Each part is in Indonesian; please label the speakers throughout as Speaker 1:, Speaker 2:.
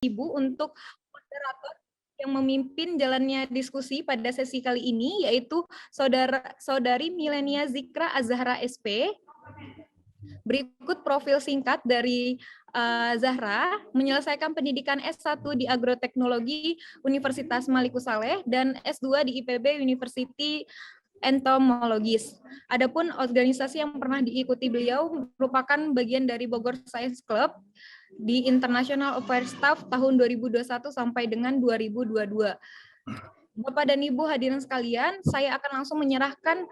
Speaker 1: Ibu untuk moderator yang memimpin jalannya diskusi pada sesi kali ini, yaitu Saudari Milenia Zikra Azhara SP. Berikut profil singkat dari Zahra, menyelesaikan pendidikan S1 di Agroteknologi Universitas Maliku Saleh dan S2 di IPB University Entomologis. Adapun organisasi yang pernah diikuti beliau merupakan bagian dari Bogor Science Club di International Affairs Staff tahun 2021 sampai dengan 2022. Bapak dan Ibu hadirin sekalian, saya akan langsung menyerahkan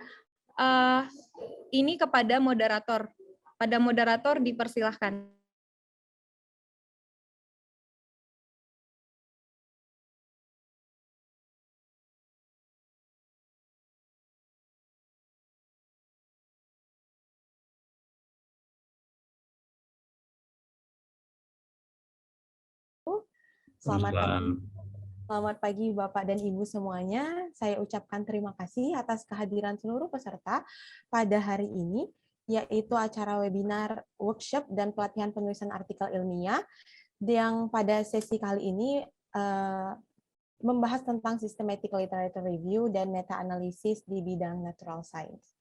Speaker 1: ini kepada moderator. Pada moderator dipersilahkan.
Speaker 2: Selamat pagi Bapak dan Ibu semuanya. Saya ucapkan terima kasih atas kehadiran seluruh peserta pada hari ini, yaitu acara webinar, workshop, dan pelatihan penulisan artikel ilmiah yang pada sesi kali ini membahas tentang systematic literature review dan meta-analisis di bidang natural science.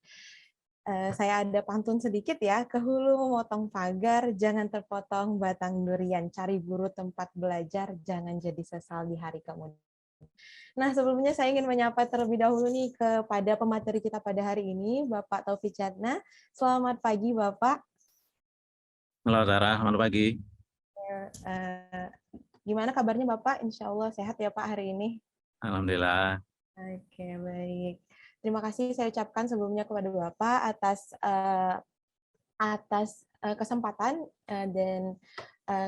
Speaker 2: Saya ada pantun sedikit ya, ke hulu memotong pagar, jangan terpotong batang durian, cari guru tempat belajar, jangan jadi sesal di hari kemudian. Nah, sebelumnya saya ingin menyapa terlebih dahulu nih kepada pemateri kita pada hari ini, Bapak Taufik Chatna. Selamat pagi, Bapak.
Speaker 3: Halo, Sarah. Selamat pagi.
Speaker 2: Gimana kabarnya, Bapak? Insya Allah sehat ya, Pak, hari ini?
Speaker 3: Alhamdulillah.
Speaker 2: Oke, baik. Terima kasih saya ucapkan sebelumnya kepada Bapak atas kesempatan dan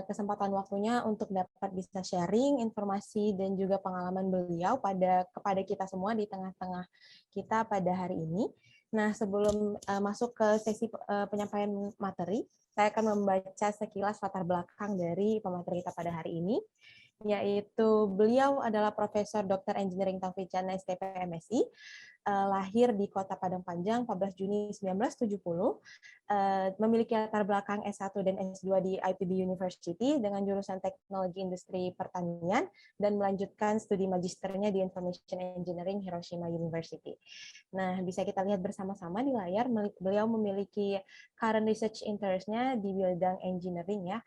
Speaker 2: kesempatan waktunya untuk dapat bisa sharing informasi dan juga pengalaman beliau kepada kita semua di tengah-tengah kita pada hari ini. Nah, sebelum masuk ke sesi penyampaian materi, saya akan membaca sekilas latar belakang dari pemateri kita pada hari ini, yaitu beliau adalah Profesor Dr. Engineering Taufik Chatna STP MSI, lahir di Kota Padang Panjang 14 Juni 1970, memiliki latar belakang S1 dan S2 di IPB University dengan jurusan Teknologi Industri Pertanian dan melanjutkan studi magisternya di Information Engineering Hiroshima University. Nah, bisa kita lihat bersama-sama di layar, beliau memiliki current research interest-nya di bidang engineering ya.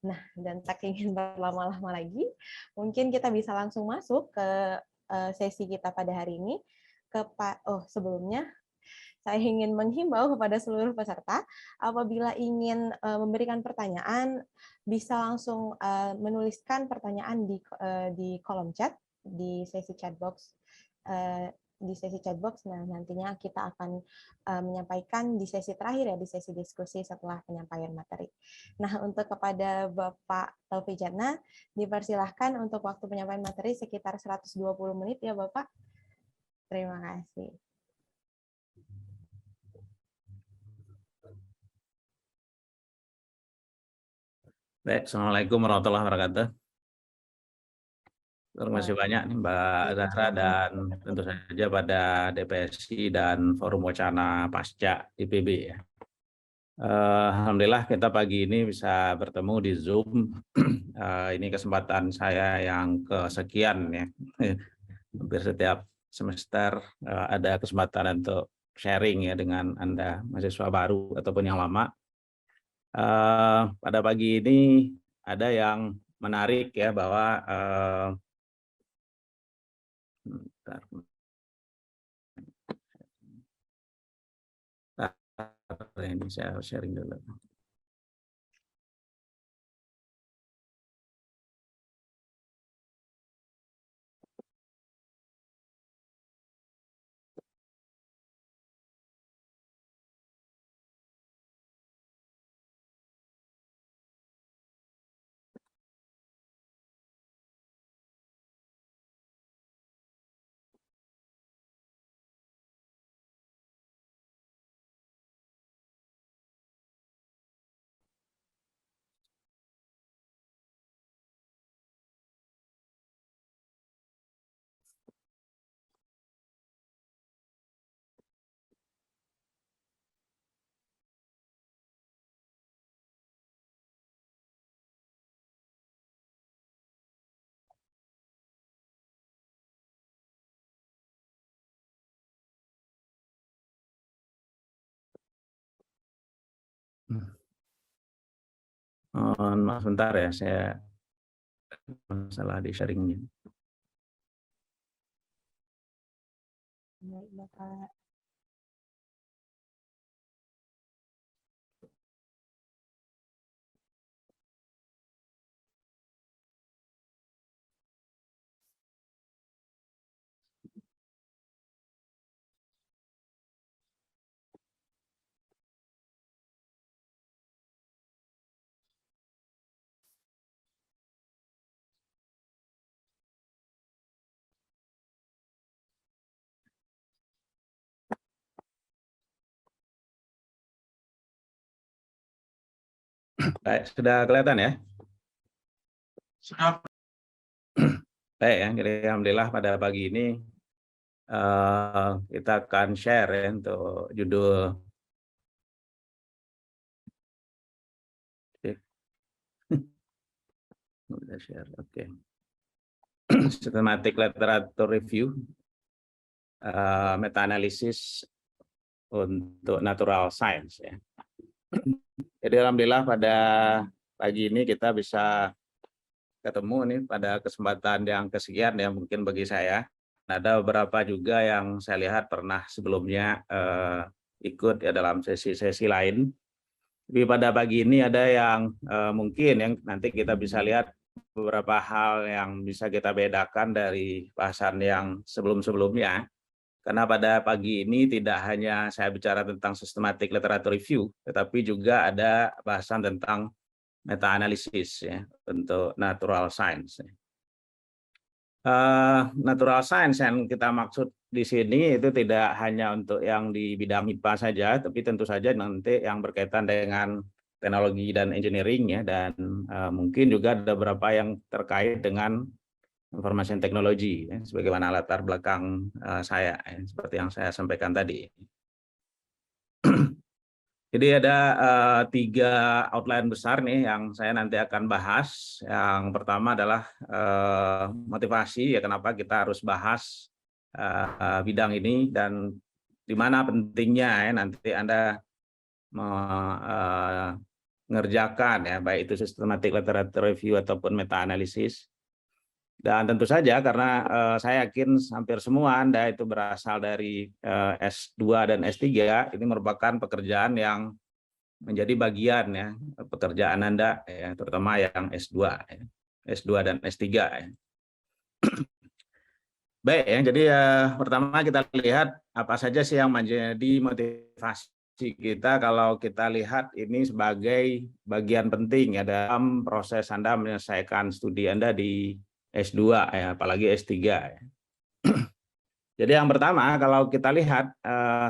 Speaker 2: Nah, dan tak ingin berlama-lama lagi, mungkin kita bisa langsung masuk ke sesi kita pada hari ini. Sebelumnya, saya ingin menghimbau kepada seluruh peserta, apabila ingin memberikan pertanyaan, bisa langsung menuliskan pertanyaan di kolom chat, di sesi chatbox. Nah nantinya kita akan menyampaikan di sesi terakhir ya, di sesi diskusi setelah penyampaian materi. Nah, untuk kepada Bapak Taufik Chatna, dipersilahkan untuk waktu penyampaian materi sekitar 120 menit ya Bapak. Terima kasih.
Speaker 3: Baik, Assalamualaikum warahmatullahi wabarakatuh. Terima kasih banyak nih Mbak Zahra dan tentu saja pada DPSI dan Forum Wacana Pasca IPB ya. Alhamdulillah kita pagi ini bisa bertemu di Zoom. Ini kesempatan saya yang kesekian ya. Hampir setiap semester ada kesempatan untuk sharing ya dengan Anda mahasiswa baru ataupun yang lama. Pada pagi ini ada yang menarik ya bahwa ini saya sharing dulu. Maaf sebentar ya, saya masalah di sharingnya.
Speaker 2: Baik, Bapak.
Speaker 3: Baik, sudah kelihatan ya? Sudah. Baik ya, jadi alhamdulillah pada pagi ini kita akan share ya untuk judul share, oke. Systematic Literature Review, meta-analisis untuk natural science ya. Jadi alhamdulillah pada pagi ini kita bisa ketemu nih pada kesempatan yang kesekian ya mungkin bagi saya. Ada beberapa juga yang saya lihat pernah sebelumnya ikut ya dalam sesi-sesi lain. Tapi pada pagi ini ada yang mungkin yang nanti kita bisa lihat beberapa hal yang bisa kita bedakan dari bahasan yang sebelum-sebelumnya. Karena pada pagi ini tidak hanya saya bicara tentang systematic literature review, tetapi juga ada bahasan tentang meta-analisis ya, untuk natural science. Natural science yang kita maksud di sini itu tidak hanya untuk yang di bidang IPA saja, tapi tentu saja nanti yang berkaitan dengan teknologi dan engineering ya, dan mungkin juga ada beberapa yang terkait dengan information teknologi ya, sebagaimana latar belakang saya ya, seperti yang saya sampaikan tadi. Jadi ada 3 outline besar nih yang saya nanti akan bahas. Yang pertama adalah motivasi ya kenapa kita harus bahas bidang ini dan di mana pentingnya ya nanti Anda mengerjakan ya baik itu systematic literature review ataupun meta-analisis. Dan tentu saja karena saya yakin hampir semua Anda itu berasal dari S2 dan S3, ini merupakan pekerjaan yang menjadi bagian ya pekerjaan Anda ya, terutama yang S2 ya. S2 dan S3 ya. Baik ya, jadi pertama kita lihat apa saja sih yang menjadi motivasi kita kalau kita lihat ini sebagai bagian penting ya dalam proses Anda menyelesaikan studi Anda di S2 ya, apalagi S3 ya. Jadi yang pertama kalau kita lihat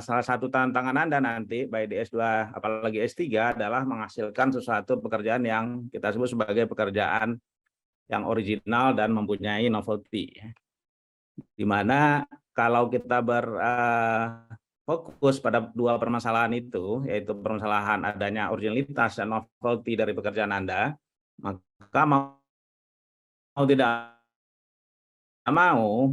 Speaker 3: salah satu tantangan Anda nanti baik di S2 apalagi S3 adalah menghasilkan sesuatu pekerjaan yang kita sebut sebagai pekerjaan yang original dan mempunyai novelty. Di mana kalau kita berfokus pada 2 permasalahan itu, yaitu permasalahan adanya originalitas dan novelty dari pekerjaan Anda, maka mau tidak mau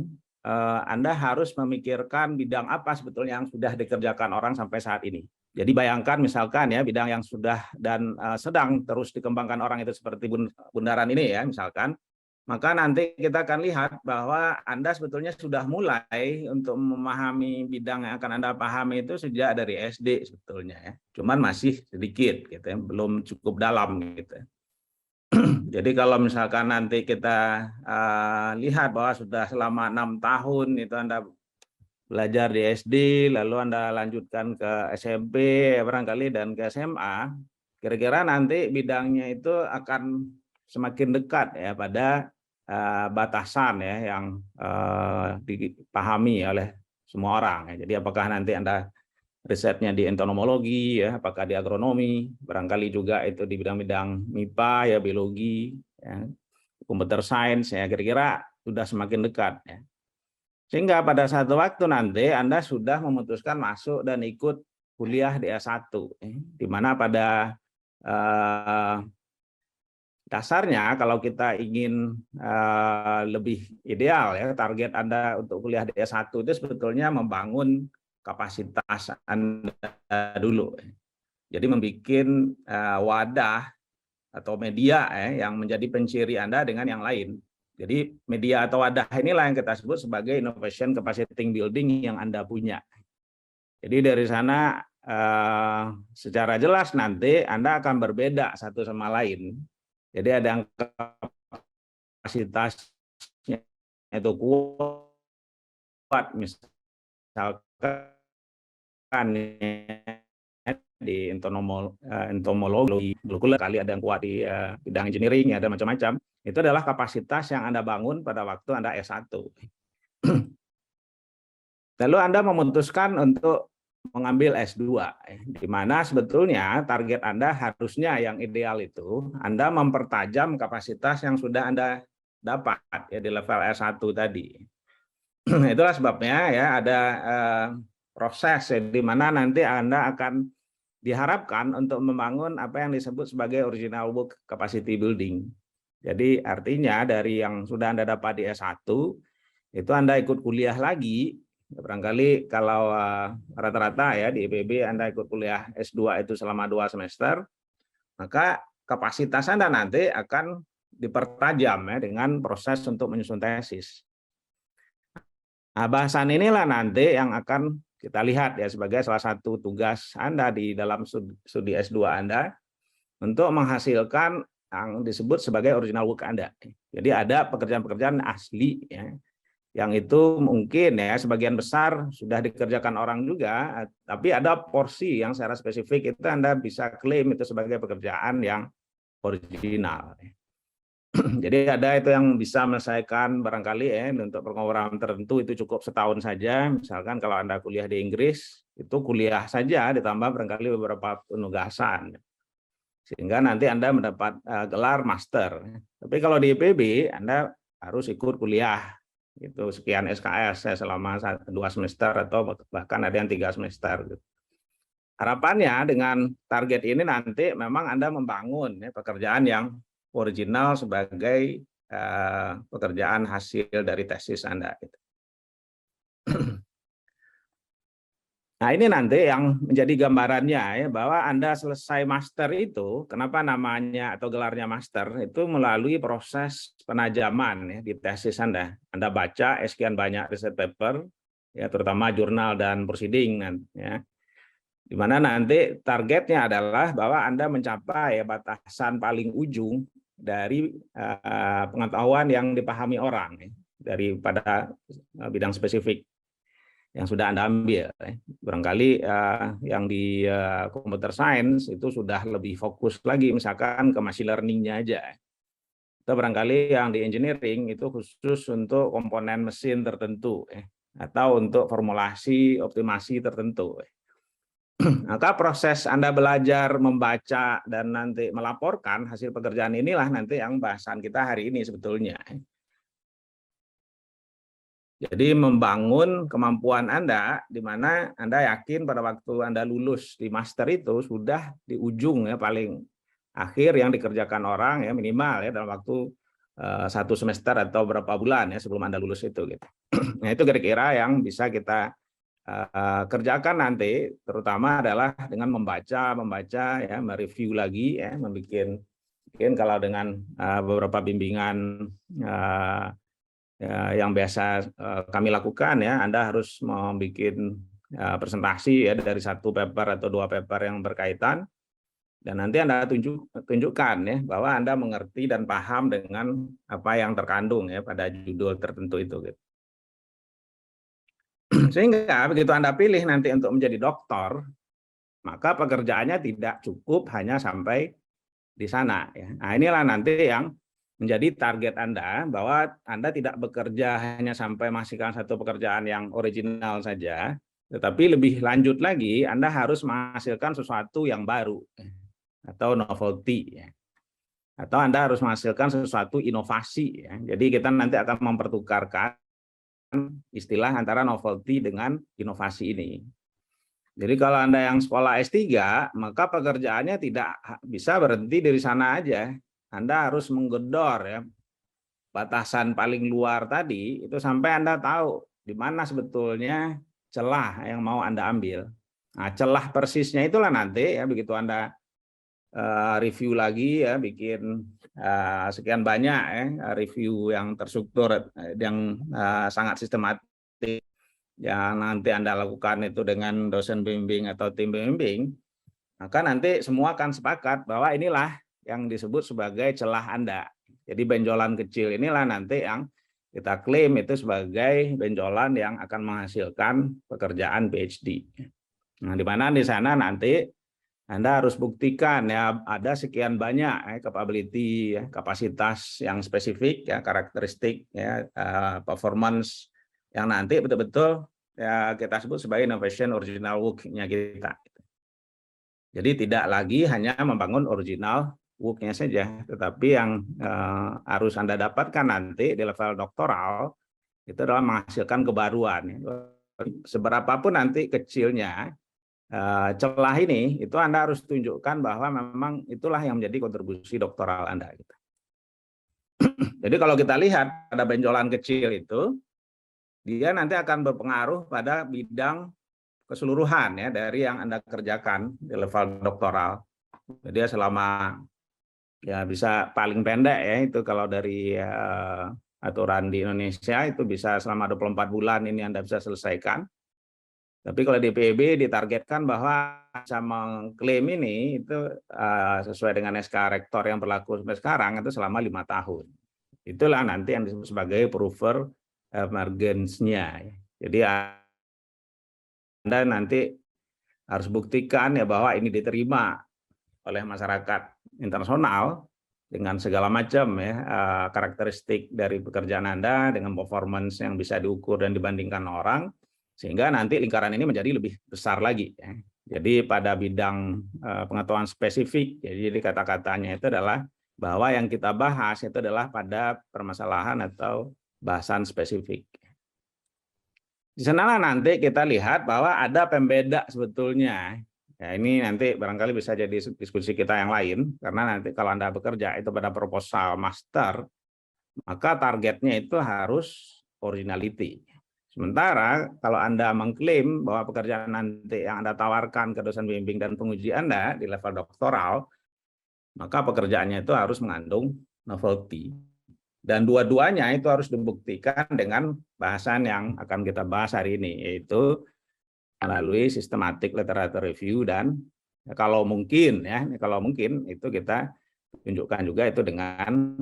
Speaker 3: Anda harus memikirkan bidang apa sebetulnya yang sudah dikerjakan orang sampai saat ini. Jadi bayangkan misalkan ya bidang yang sudah dan sedang terus dikembangkan orang itu seperti bundaran ini ya misalkan, maka nanti kita akan lihat bahwa Anda sebetulnya sudah mulai untuk memahami bidang yang akan Anda pahami itu sejak dari SD sebetulnya ya. Cuman masih sedikit gitu ya, belum cukup dalam gitu. Jadi kalau misalkan nanti kita lihat bahwa sudah selama 6 tahun itu Anda belajar di SD, lalu Anda lanjutkan ke SMP barangkali dan ke SMA, kira-kira nanti bidangnya itu akan semakin dekat ya pada batasan ya yang dipahami oleh semua orang. Jadi apakah nanti Anda risetnya di entomologi ya, apakah di agronomi, barangkali juga itu di bidang-bidang MIPA ya, biologi, ya, computer science ya, kira-kira sudah semakin dekat ya. Sehingga pada satu waktu nanti Anda sudah memutuskan masuk dan ikut kuliah di S1, ya, di mana pada dasarnya kalau kita ingin lebih ideal ya target Anda untuk kuliah di S1 itu sebetulnya membangun kapasitas Anda dulu. Jadi membuat wadah atau media yang menjadi penciri Anda dengan yang lain. Jadi media atau wadah inilah yang kita sebut sebagai innovation capacity building yang Anda punya. Jadi dari sana secara jelas nanti Anda akan berbeda satu sama lain. Jadi ada yang kapasitasnya itu kuat, misalkan di entomologi molekuler, kali ada yang kuat di bidang engineering, ada macam-macam. Itu adalah kapasitas yang Anda bangun pada waktu Anda S1. Lalu Anda memutuskan untuk mengambil S2, di mana sebetulnya target Anda harusnya yang ideal itu Anda mempertajam kapasitas yang sudah Anda dapat ya di level S1 tadi. Itulah sebabnya ya ada proses di mana nanti Anda akan diharapkan untuk membangun apa yang disebut sebagai original work capacity building. Jadi artinya dari yang sudah Anda dapat di S1 itu Anda ikut kuliah lagi. Barangkali kalau rata-rata ya di IPB Anda ikut kuliah S2 itu selama 2 semester, maka kapasitas Anda nanti akan dipertajam ya dengan proses untuk menyusun tesis. Nah, bahasan inilah nanti yang akan kita lihat ya sebagai salah satu tugas Anda di dalam studi S2 Anda untuk menghasilkan yang disebut sebagai original work Anda. Jadi ada pekerjaan-pekerjaan asli ya, yang itu mungkin ya sebagian besar sudah dikerjakan orang juga, tapi ada porsi yang secara spesifik itu Anda bisa klaim itu sebagai pekerjaan yang original. Jadi ada itu yang bisa menyelesaikan barangkali ya untuk program tertentu itu cukup setahun saja. Misalkan kalau Anda kuliah di Inggris, itu kuliah saja ditambah barangkali beberapa penugasan. Sehingga nanti Anda mendapat gelar master. Tapi kalau di IPB Anda harus ikut kuliah itu sekian SKS ya, selama 2 semester atau bahkan ada yang 3 semester. Harapannya dengan target ini nanti memang Anda membangun ya, pekerjaan yang original sebagai pekerjaan hasil dari tesis Anda. Nah ini nanti yang menjadi gambarannya ya, bahwa Anda selesai master itu, kenapa namanya atau gelarnya master, itu melalui proses penajaman ya, di tesis Anda. Anda baca sekian banyak riset paper, ya, terutama jurnal dan proceeding. Ya, di mana nanti targetnya adalah bahwa Anda mencapai ya, batasan paling ujung dari pengetahuan yang dipahami orang ya, daripada bidang spesifik yang sudah Anda ambil. Barangkali yang di computer science itu sudah lebih fokus lagi misalkan ke machine learning-nya aja. Atau barangkali yang di engineering itu khusus untuk komponen mesin tertentu atau untuk formulasi optimasi tertentu. Maka proses Anda belajar membaca dan nanti melaporkan hasil pekerjaan inilah nanti yang bahasan kita hari ini sebetulnya. Jadi membangun kemampuan Anda, di mana Anda yakin pada waktu Anda lulus di master itu sudah di ujung ya paling akhir yang dikerjakan orang ya minimal ya dalam waktu 1 semester atau berapa bulan ya sebelum Anda lulus itu. Gitu. Nah itu kira-kira yang bisa kita kerjakan nanti, terutama adalah dengan membaca ya, mereview lagi ya, mungkin kalau dengan beberapa bimbingan yang biasa kami lakukan ya, Anda harus membuat presentasi ya dari 1 paper atau 2 paper yang berkaitan, dan nanti Anda tunjukkan ya bahwa Anda mengerti dan paham dengan apa yang terkandung ya pada judul tertentu itu. Gitu. Sehingga begitu Anda pilih nanti untuk menjadi doktor, maka pekerjaannya tidak cukup hanya sampai di sana. Ya. Nah inilah nanti yang menjadi target Anda, bahwa Anda tidak bekerja hanya sampai menghasilkan satu pekerjaan yang original saja, tetapi lebih lanjut lagi, Anda harus menghasilkan sesuatu yang baru, atau novelty. Ya. Atau Anda harus menghasilkan sesuatu inovasi. Ya. Jadi kita nanti akan mempertukarkan istilah antara novelty dengan inovasi ini. Jadi kalau Anda yang sekolah S3, maka pekerjaannya tidak bisa berhenti dari sana aja. Anda harus menggedor ya batasan paling luar tadi itu sampai Anda tahu di mana sebetulnya celah yang mau Anda ambil. Nah, celah persisnya itulah nanti ya begitu Anda review lagi ya, bikin sekian banyak ya review yang terstruktur, yang sangat sistematis yang nanti Anda lakukan itu dengan dosen bimbing atau tim bimbing, maka nanti semua akan sepakat bahwa inilah yang disebut sebagai celah Anda. Jadi benjolan kecil inilah nanti yang kita klaim itu sebagai benjolan yang akan menghasilkan pekerjaan PhD. Nah, di mana di sana nanti Anda harus buktikan ya ada sekian banyak capability, kapasitas yang spesifik, ya karakteristik, ya performance yang nanti betul-betul ya kita sebut sebagai innovation original work-nya kita. Jadi tidak lagi hanya membangun original work-nya saja, tetapi yang harus Anda dapatkan nanti di level doktoral itu adalah menghasilkan kebaruan. Seberapapun nanti kecilnya celah ini, itu Anda harus tunjukkan bahwa memang itulah yang menjadi kontribusi doktoral Anda. Jadi kalau kita lihat ada benjolan kecil itu, dia nanti akan berpengaruh pada bidang keseluruhan ya dari yang Anda kerjakan di level doktoral. Jadi selama ya bisa paling pendek ya itu kalau dari aturan di Indonesia itu bisa selama 24 bulan ini Anda bisa selesaikan. Tapi kalau di PEB ditargetkan bahwa bisa mengklaim ini itu sesuai dengan SK Rektor yang berlaku sampai sekarang itu selama 5 tahun. Itulah nanti yang disebut sebagai prover emergence-nya. Jadi Anda nanti harus buktikan ya bahwa ini diterima oleh masyarakat internasional dengan segala macam ya karakteristik dari pekerjaan Anda dengan performance yang bisa diukur dan dibandingkan orang, sehingga nanti lingkaran ini menjadi lebih besar lagi ya. Jadi pada bidang pengetahuan spesifik, jadi kata-katanya itu adalah bahwa yang kita bahas itu adalah pada permasalahan atau bahasan spesifik. Di sanalah nanti kita lihat bahwa ada pembeda sebetulnya. Ya, ini nanti barangkali bisa jadi diskusi kita yang lain, karena nanti kalau Anda bekerja itu pada proposal master, maka targetnya itu harus originality. Sementara kalau Anda mengklaim bahwa pekerjaan nanti yang Anda tawarkan ke dosen bimbing dan penguji Anda di level doktoral, maka pekerjaannya itu harus mengandung novelty. Dan dua-duanya itu harus dibuktikan dengan bahasan yang akan kita bahas hari ini, yaitu melalui systematic literature review dan kalau mungkin itu kita tunjukkan juga itu dengan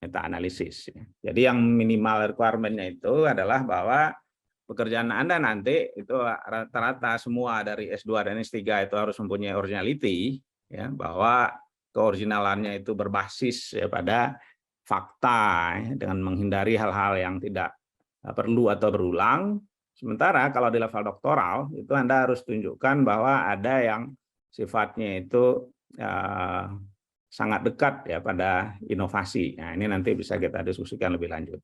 Speaker 3: meta analisis. Jadi yang minimal requirement-nya itu adalah bahwa pekerjaan Anda nanti itu rata-rata semua dari S2 dan S3 itu harus mempunyai originality, ya, bahwa keoriginalannya itu berbasis ya, pada fakta ya, dengan menghindari hal-hal yang tidak perlu atau berulang. Sementara kalau di level doktoral itu Anda harus tunjukkan bahwa ada yang sifatnya itu sangat dekat ya pada inovasi. Nah, ini nanti bisa kita diskusikan lebih lanjut.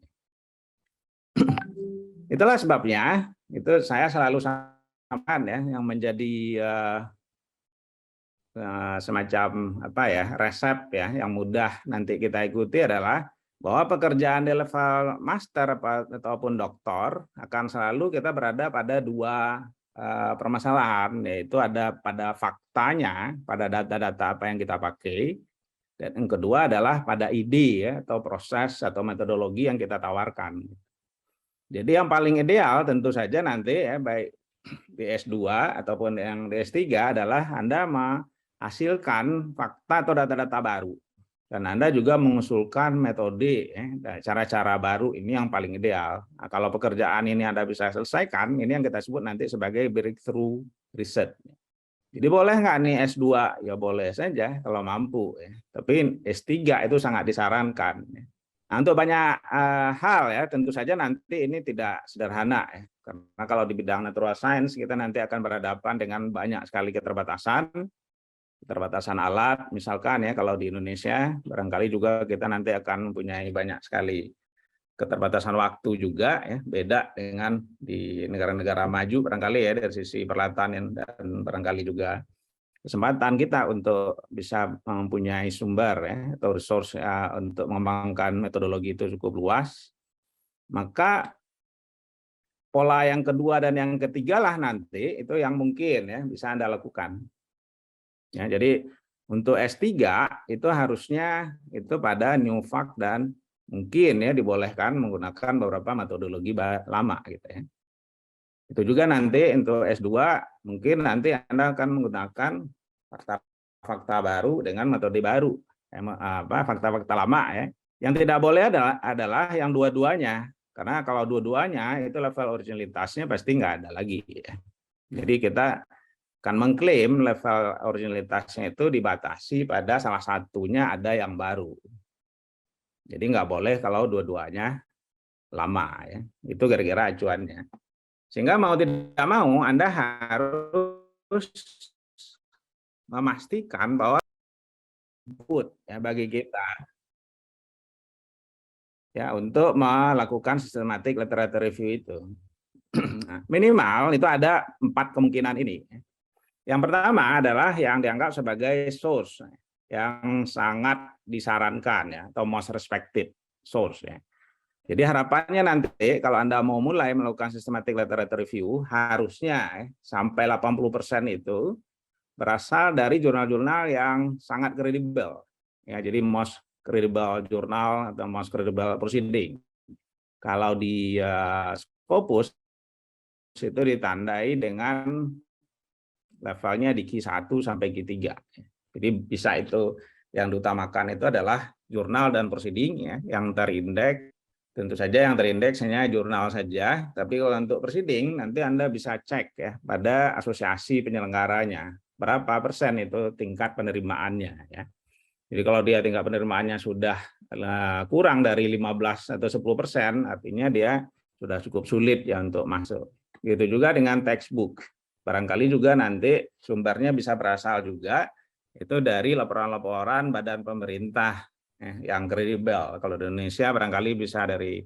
Speaker 3: Itulah sebabnya itu saya selalu sampaikan ya yang menjadi semacam apa ya resep ya yang mudah nanti kita ikuti adalah bahwa pekerjaan di level master ataupun doktor akan selalu kita berada pada dua permasalahan, yaitu ada pada faktanya, pada data-data apa yang kita pakai, dan yang kedua adalah pada ide ya, atau proses atau metodologi yang kita tawarkan. Jadi yang paling ideal tentu saja nanti ya baik di S2 ataupun yang di S3 adalah Anda menghasilkan fakta atau data-data baru. Dan Anda juga mengusulkan metode, cara-cara baru ini yang paling ideal. Nah, kalau pekerjaan ini Anda bisa selesaikan, ini yang kita sebut nanti sebagai breakthrough research. Jadi boleh nggak nih S2? Ya boleh saja kalau mampu. Tapi S3 itu sangat disarankan. Nah, untuk banyak hal ya, tentu saja nanti ini tidak sederhana. Ya. Karena kalau di bidang natural science, kita nanti akan berhadapan dengan banyak sekali keterbatasan alat, misalkan ya kalau di Indonesia barangkali juga kita nanti akan mempunyai banyak sekali keterbatasan waktu juga ya, beda dengan di negara-negara maju barangkali ya dari sisi peralatan dan barangkali juga kesempatan kita untuk bisa mempunyai sumber ya atau resource ya, untuk mengembangkan metodologi itu cukup luas. Maka pola yang kedua dan yang ketiga lah nanti itu yang mungkin ya bisa Anda lakukan. Ya, jadi untuk S3 itu harusnya itu pada new fact dan mungkin ya dibolehkan menggunakan beberapa metodologi lama gitu ya. Itu juga nanti untuk S2 mungkin nanti Anda akan menggunakan fakta baru dengan metode baru. Fakta-fakta lama ya. Yang tidak boleh adalah yang dua-duanya. Karena kalau dua-duanya itu level originalitasnya pasti nggak ada lagi ya. Jadi kita akan mengklaim level originalitasnya itu dibatasi pada salah satunya ada yang baru. Jadi nggak boleh kalau dua-duanya lama ya. Itu kira-kira acuannya. Sehingga mau tidak mau Anda harus memastikan bahwa input ya bagi kita ya untuk melakukan systematic literature review itu. Minimal itu ada 4 kemungkinan ini. Yang pertama adalah yang dianggap sebagai source yang sangat disarankan ya atau most respected source ya. Jadi harapannya nanti kalau Anda mau mulai melakukan systematic literature review harusnya sampai 80% itu berasal dari jurnal-jurnal yang sangat kredibel. Ya, jadi most credible jurnal atau most credible proceeding. Kalau di Scopus itu ditandai dengan levelnya di Q1 sampai Q3. Jadi bisa itu yang diutamakan itu adalah jurnal dan proceeding ya, yang terindeks. Tentu saja yang terindeks hanya jurnal saja, tapi kalau untuk proceeding nanti Anda bisa cek ya pada asosiasi penyelenggaranya. Berapa persen itu tingkat penerimaannya ya. Jadi kalau dia tingkat penerimaannya sudah kurang dari 15 atau 10%, artinya dia sudah cukup sulit ya untuk masuk. Begitu juga dengan textbook. Barangkali juga nanti sumbernya bisa berasal juga itu dari laporan-laporan badan pemerintah yang kredibel. Kalau di Indonesia barangkali bisa dari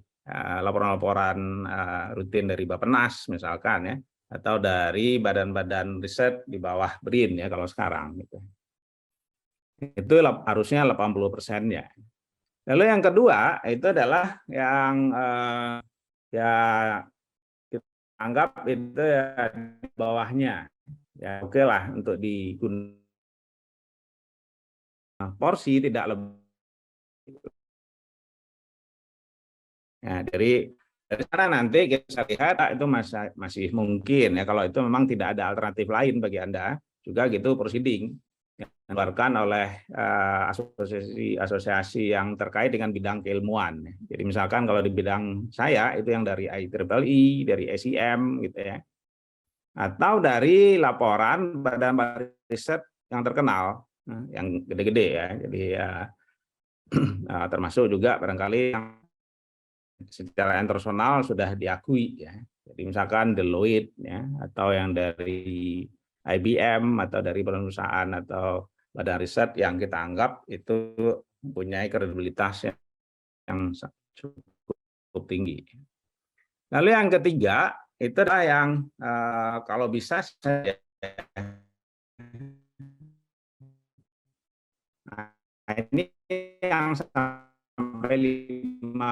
Speaker 3: laporan-laporan rutin dari Bappenas misalkan ya, atau dari badan-badan riset di bawah BRIN ya kalau sekarang gitu. Itu harusnya 80%-nya. Lalu yang kedua itu adalah yang ya kita anggap itu ya di bawahnya. Ya oke lah untuk digunakan porsi tidak lebih. Ya, dari sana nanti kita bisa lihat itu masih mungkin ya kalau itu memang tidak ada alternatif lain bagi Anda juga gitu proceeding yang dikeluarkan oleh asosiasi yang terkait dengan bidang keilmuan. Jadi misalkan kalau di bidang saya itu yang dari IEEE, dari SIM gitu ya. Atau dari laporan badan riset yang terkenal yang gede-gede ya. Jadi ya termasuk juga barangkali yang secara internasional sudah diakui ya. Jadi misalkan Deloitte ya atau yang dari IBM atau dari perusahaan atau badan riset yang kita anggap itu mempunyai kredibilitas yang cukup tinggi. Lalu yang ketiga itu adalah yang kalau bisa saya nah, ini yang sampai 5%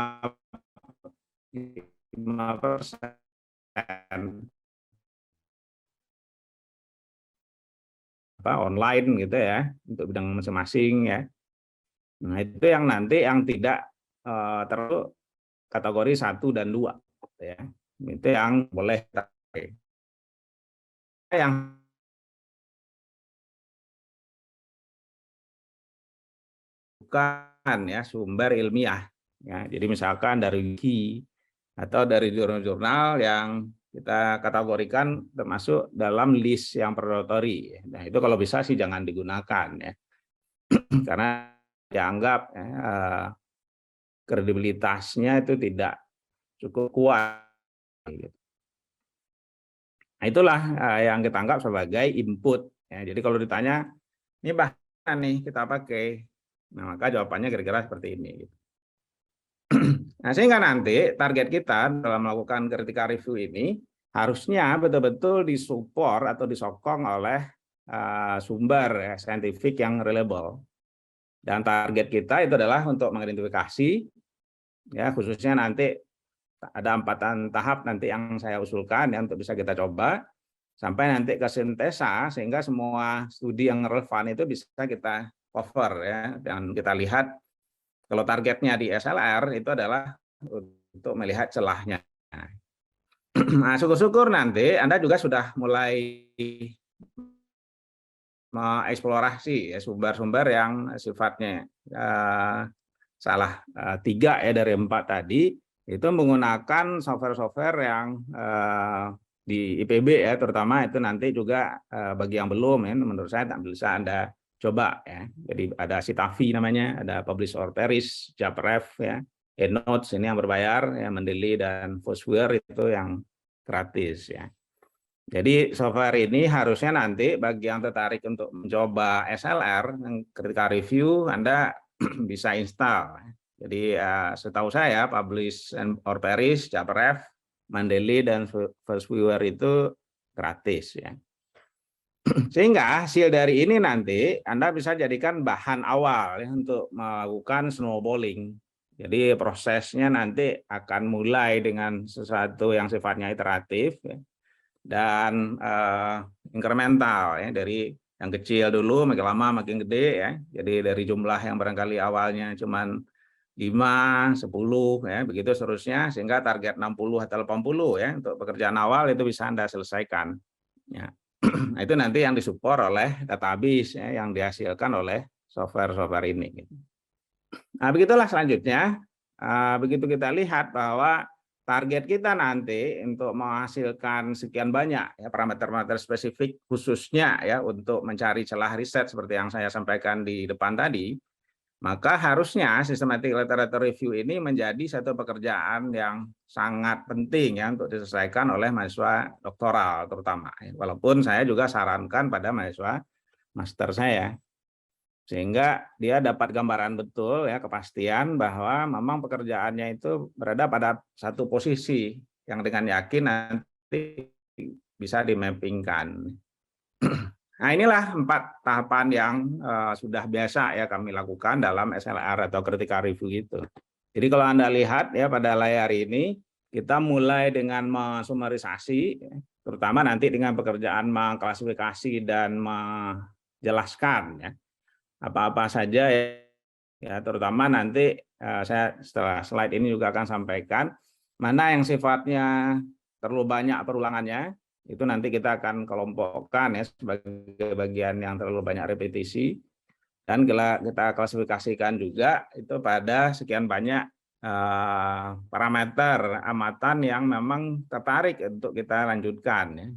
Speaker 3: online gitu ya untuk bidang masing-masing ya. Nah itu yang nanti yang tidak terlalu kategori 1 dan 2 ya. Itu yang boleh yang bukan ya sumber ilmiah ya. Jadi misalkan dari wiki atau dari jurnal-jurnal yang kita kategorikan termasuk dalam list yang predatori. Nah itu kalau bisa sih jangan digunakan ya, karena dianggap kredibilitasnya itu tidak cukup kuat. Nah itulah yang kita anggap sebagai input. Ya, jadi kalau ditanya, ini bahan nih kita pakai, nah maka jawabannya kira-kira seperti ini. Nah, sehingga nanti target kita dalam melakukan critical review ini harusnya betul-betul disupport atau disokong oleh sumber ya, saintifik yang reliable. Dan target kita itu adalah untuk mengidentifikasi, ya khususnya nanti ada 4 tahap nanti yang saya usulkan ya untuk bisa kita coba sampai nanti ke sintesa sehingga semua studi yang relevan itu bisa kita cover ya, dan kita lihat kalau targetnya di SLR itu adalah untuk melihat celahnya. Nah, syukur-syukur nanti Anda juga sudah mulai mengeksplorasi ya, sumber-sumber yang sifatnya salah 3 ya dari 4 tadi itu menggunakan software-software yang di IPB ya, terutama itu nanti juga bagi yang belum ya, menurut saya bisa Anda coba ya. Jadi ada Citavi namanya, ada Publish or Perish, JabRef ya, EndNotes ini yang berbayar ya, Mendeley dan Foursquare itu yang gratis ya. Jadi software ini harusnya nanti bagi yang tertarik untuk mencoba SLR, ketika review Anda bisa install. Jadi setahu saya Publish or Perish, JabRef, Mendeley dan Foursquare itu gratis ya. Sehingga hasil dari ini nanti Anda bisa jadikan bahan awal ya, untuk melakukan snowballing. Jadi prosesnya nanti akan mulai dengan sesuatu yang sifatnya iteratif ya, dan incremental ya, dari yang kecil dulu makin lama makin gede ya. Jadi dari jumlah yang barangkali awalnya cuman 5, 10 ya, begitu seterusnya sehingga target 60 atau 80 ya untuk pekerjaan awal itu bisa Anda selesaikan. Ya. Nah, itu nanti yang disupport oleh database ya, yang dihasilkan oleh software-software ini. Nah, begitulah selanjutnya. Begitu kita lihat bahwa target kita nanti untuk menghasilkan sekian banyak ya parameter-parameter spesifik khususnya ya untuk mencari celah riset seperti yang saya sampaikan di depan tadi, maka harusnya systematic literature review ini menjadi satu pekerjaan yang sangat penting ya untuk diselesaikan oleh mahasiswa doktoral terutama. Walaupun saya juga sarankan pada mahasiswa master saya. Sehingga dia dapat gambaran betul ya, kepastian bahwa memang pekerjaannya itu berada pada satu posisi yang dengan yakin nanti bisa dimappingkan. Nah, inilah 4 tahapan yang sudah biasa ya kami lakukan dalam SLR atau critical review itu. Jadi kalau Anda lihat ya pada layar ini, kita mulai dengan mensumarisasi, terutama nanti dengan pekerjaan mengklasifikasi dan menjelaskan ya apa-apa saja ya, terutama nanti saya setelah slide ini juga akan sampaikan mana yang sifatnya terlalu banyak perulangannya, itu nanti kita akan kelompokkan ya sebagai bagian yang terlalu banyak repetisi, dan kita klasifikasikan juga itu pada sekian banyak parameter amatan yang memang tertarik untuk kita lanjutkan ya.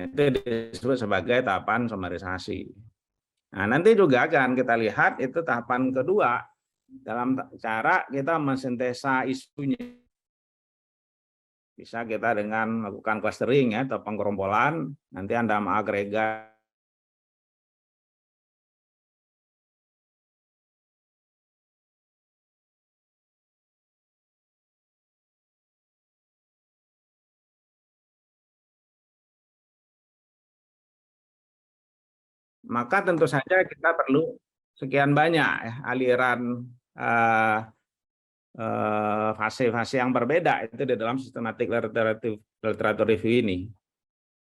Speaker 3: Itu disebut sebagai tahapan sumarisasi. Nah, nanti juga akan kita lihat itu tahapan kedua dalam cara kita mensintesa isunya. Bisa kita dengan melakukan clustering ya atau penggerombolan, nanti Anda mengagregat maka tentu saja kita perlu sekian banyak ya, aliran fase-fase yang berbeda itu di dalam systematic literature review ini.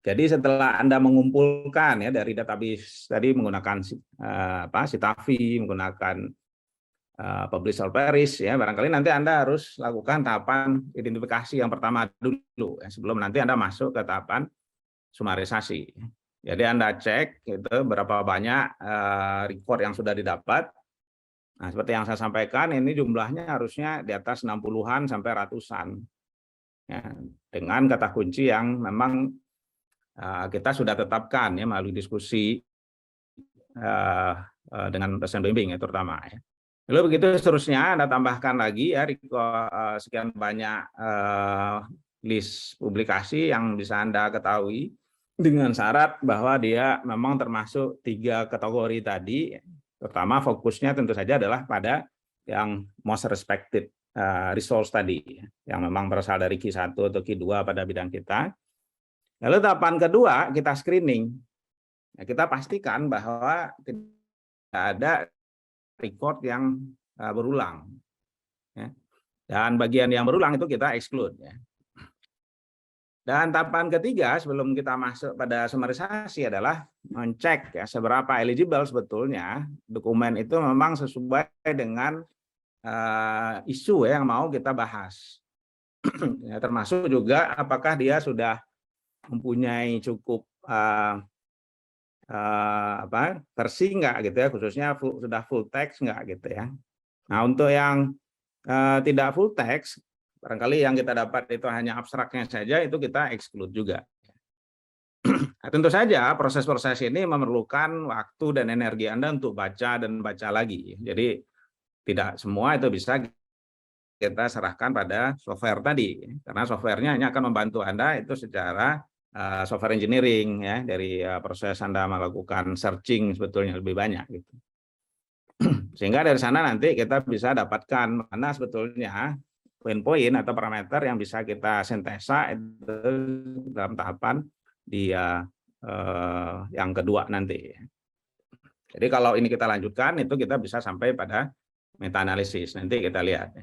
Speaker 3: Jadi setelah Anda mengumpulkan ya dari database tadi menggunakan Citavi, menggunakan Publish or Perish ya, barangkali nanti Anda harus lakukan tahapan identifikasi yang pertama dulu ya, sebelum nanti Anda masuk ke tahapan sumarisasi. Jadi Anda cek itu berapa banyak record yang sudah didapat. Nah, seperti yang saya sampaikan ini jumlahnya harusnya di atas 60-an sampai ratusan. Ya, dengan kata kunci yang memang kita sudah tetapkan ya melalui diskusi dengan dosen bimbing ya terutama ya. Lalu begitu seterusnya Anda tambahkan lagi ya sekian banyak list publikasi yang bisa Anda ketahui dengan syarat bahwa dia memang termasuk 3 kategori tadi, terutama fokusnya tentu saja adalah pada yang most respected resource tadi, yang memang berasal dari Q1 atau Q2 pada bidang kita. Lalu tahapan kedua kita screening. Ya, kita pastikan bahwa tidak ada record yang berulang. Ya. Dan bagian yang berulang itu kita exclude. Ya. Dan tahapan ketiga sebelum kita masuk pada summarisasi adalah mencek ya seberapa eligible sebetulnya dokumen itu memang sesuai dengan isu yang mau kita bahas. Ya, termasuk juga apakah dia sudah mempunyai cukup versi enggak gitu ya, khususnya sudah full text enggak gitu ya. Nah, untuk yang tidak full text, barangkali yang kita dapat itu hanya abstraknya saja, itu kita exclude juga. Nah, tentu saja proses-proses ini memerlukan waktu dan energi Anda untuk baca dan baca lagi. Jadi tidak semua itu bisa kita serahkan pada software tadi, karena softwarenya hanya akan membantu Anda itu secara software engineering ya, dari proses Anda melakukan searching sebetulnya lebih banyak gitu. Sehingga dari sana nanti kita bisa dapatkan mana sebetulnya poin-poin atau parameter yang bisa kita sintesa itu dalam tahapan di yang kedua nanti. Jadi kalau ini kita lanjutkan itu kita bisa sampai pada meta analisis. Nanti kita lihat.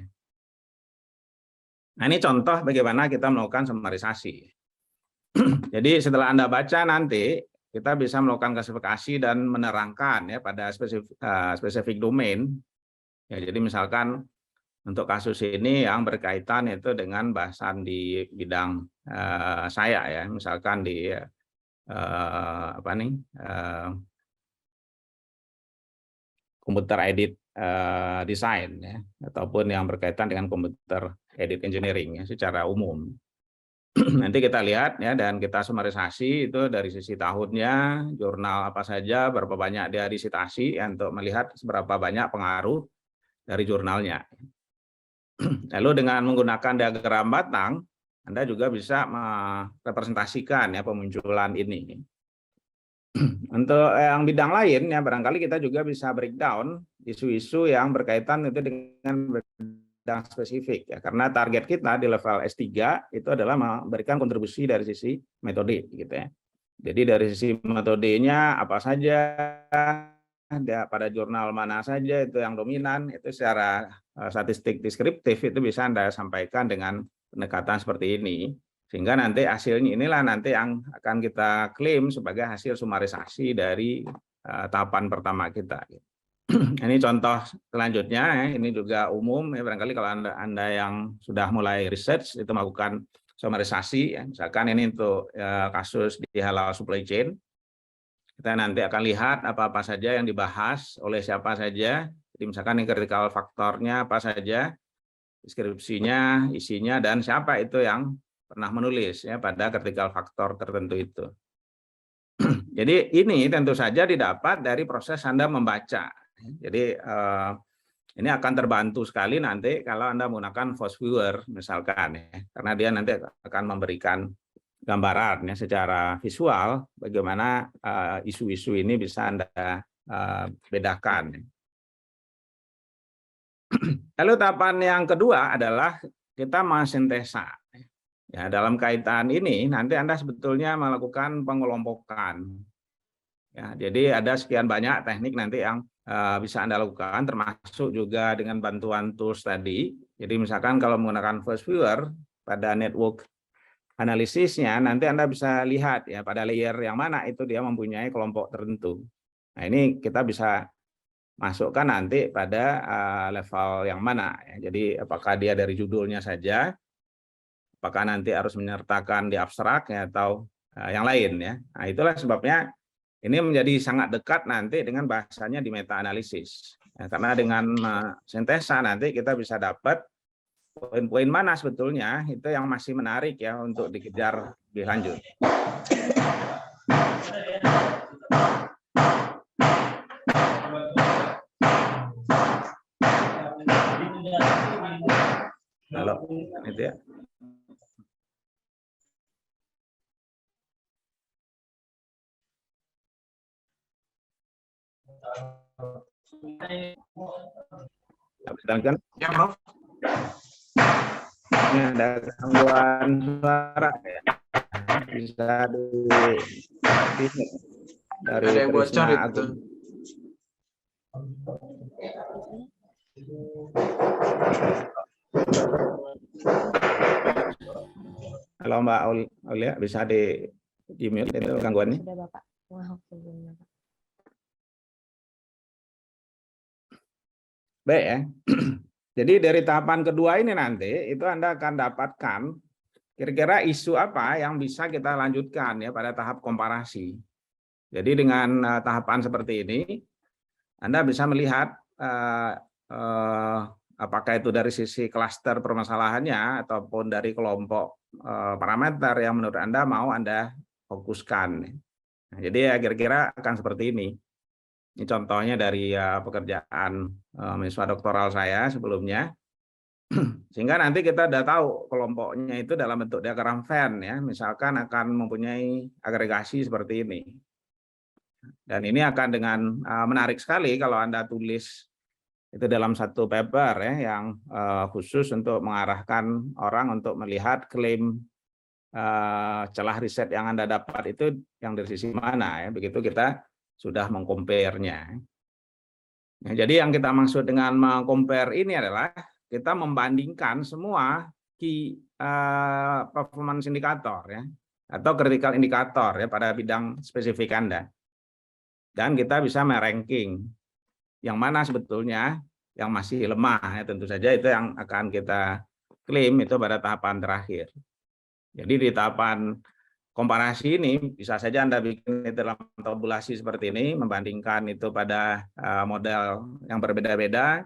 Speaker 3: Nah, ini contoh bagaimana kita melakukan summarisasi. Jadi setelah Anda baca nanti kita bisa melakukan klasifikasi dan menerangkan ya pada spesifik domain. Ya, jadi misalkan untuk kasus ini yang berkaitan itu dengan bahasan di bidang saya ya, misalkan di komputer edit design ya, ataupun yang berkaitan dengan komputer edit engineering ya, secara umum. Nanti kita lihat ya, dan kita summarisasi itu dari sisi tahunnya, jurnal apa saja, berapa banyak dia disitasi ya, untuk melihat seberapa banyak pengaruh dari jurnalnya. Lalu dengan menggunakan diagram batang, Anda juga bisa merepresentasikan ya pemunculan ini. Untuk yang bidang lain ya barangkali kita juga bisa breakdown isu-isu yang berkaitan itu dengan bidang spesifik ya, karena target kita di level S3 itu adalah memberikan kontribusi dari sisi metode gitu ya. Jadi dari sisi metodenya apa saja, pada jurnal mana saja itu yang dominan, itu secara statistik deskriptif itu bisa Anda sampaikan dengan pendekatan seperti ini, sehingga nanti hasilnya inilah nanti yang akan kita klaim sebagai hasil summarisasi dari tahapan pertama kita. Ini contoh selanjutnya, ini juga umum ya, barangkali kalau Anda yang sudah mulai research itu melakukan summarisasi ya, misalkan ini untuk kasus di halal supply chain. Kita nanti akan lihat apa-apa saja yang dibahas oleh siapa saja. Jadi misalkan ini critical faktornya apa saja, deskripsinya, isinya, dan siapa itu yang pernah menulis ya pada critical faktor tertentu itu. Jadi ini tentu saja didapat dari proses Anda membaca. Jadi ini akan terbantu sekali nanti kalau Anda menggunakan Force Viewer misalkan ya, karena dia nanti akan memberikan gambaran ya secara visual bagaimana isu-isu ini bisa Anda bedakan. Lalu tahapan yang kedua adalah kita mensintesa. Ya, dalam kaitan ini nanti Anda sebetulnya melakukan pengelompokan. Ya, jadi ada sekian banyak teknik nanti yang bisa Anda lakukan, termasuk juga dengan bantuan tools tadi. Jadi misalkan kalau menggunakan First Viewer pada network analisisnya, nanti Anda bisa lihat ya pada layer yang mana itu dia mempunyai kelompok tertentu. Nah, ini kita bisa masukkan nanti pada level yang mana. Ya. Jadi apakah dia dari judulnya saja, apakah nanti harus menyertakan di abstrak ya, atau yang lain ya. Nah, itulah sebabnya ini menjadi sangat dekat nanti dengan bahasanya di meta analisis. Ya, karena dengan sintesa nanti kita bisa dapat poin-poin mana sebetulnya itu yang masih menarik ya untuk dikejar lebih lanjut. Halo, itu ya. Kan? Ya, Prof. Ini ada gangguan suara ya. Bisa dari
Speaker 4: ada yang bocor itu.
Speaker 3: Kalau Mbak Aulia bisa di mute itu gangguannya.
Speaker 2: Sudah Bapak. Maaf sebelumnya, Pak.
Speaker 3: Baik ya. Jadi dari tahapan kedua ini nanti itu Anda akan dapatkan kira-kira isu apa yang bisa kita lanjutkan ya pada tahap komparasi. Jadi dengan tahapan seperti ini Anda bisa melihat apakah itu dari sisi klaster permasalahannya ataupun dari kelompok parameter yang menurut Anda mau Anda fokuskan. Nah, jadi ya kira-kira akan seperti ini. Ini contohnya dari pekerjaan mahasiswa doktoral saya sebelumnya. Sehingga nanti kita sudah tahu kelompoknya itu dalam bentuk diagram Venn ya, misalkan akan mempunyai agregasi seperti ini. Dan ini akan dengan menarik sekali kalau Anda tulis itu dalam satu paper ya yang khusus untuk mengarahkan orang untuk melihat klaim celah riset yang Anda dapat itu yang dari sisi mana ya, begitu kita sudah mengcompare-nya. Nah, jadi yang kita maksud dengan mengcompare ini adalah kita membandingkan semua key performance indikator ya atau critical indikator ya pada bidang spesifik Anda. Dan kita bisa meranking yang mana sebetulnya yang masih lemah ya, tentu saja itu yang akan kita klaim itu pada tahapan terakhir. Jadi di tahapan komparasi ini bisa saja Anda bikin itu dalam tabulasi seperti ini, membandingkan itu pada model yang berbeda-beda,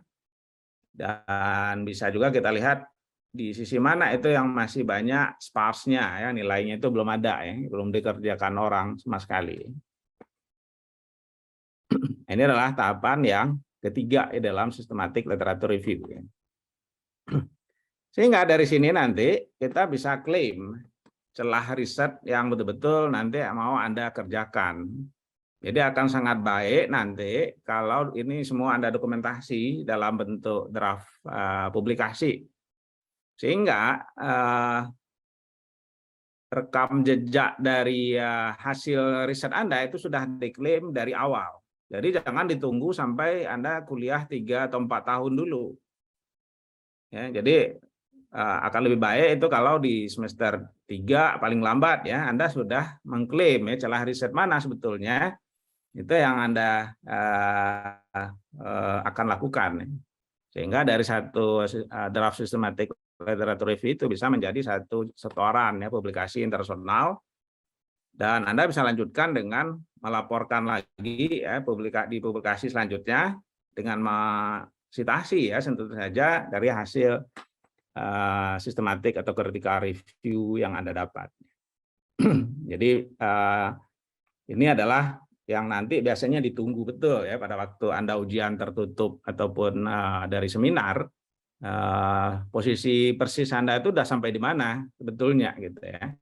Speaker 3: dan bisa juga kita lihat di sisi mana itu yang masih banyak sparse-nya ya, nilainya itu belum ada ya, belum dikerjakan orang sama sekali. Ini adalah tahapan yang ketiga dalam systematic literature review. Sehingga dari sini nanti kita bisa klaim celah riset yang betul-betul nanti mau Anda kerjakan. Jadi akan sangat baik nanti kalau ini semua Anda dokumentasi dalam bentuk draft publikasi. Sehingga rekam jejak dari hasil riset Anda itu sudah diklaim dari awal. Jadi jangan ditunggu sampai Anda kuliah 3 atau 4 tahun dulu. Ya, jadi akan lebih baik itu kalau di semester 3 paling lambat ya Anda sudah mengklaim ya celah riset mana sebetulnya itu yang Anda akan lakukan. Sehingga dari satu draft systematic literature review itu bisa menjadi satu setoran ya publikasi internasional, dan Anda bisa lanjutkan dengan melaporkan lagi ya di publikasi selanjutnya dengan sitasi ya tentu saja dari hasil sistematik atau critical review yang Anda dapat. Jadi ini adalah yang nanti biasanya ditunggu betul ya pada waktu Anda ujian tertutup ataupun dari seminar, posisi persis Anda itu sudah sampai di mana sebetulnya gitu ya.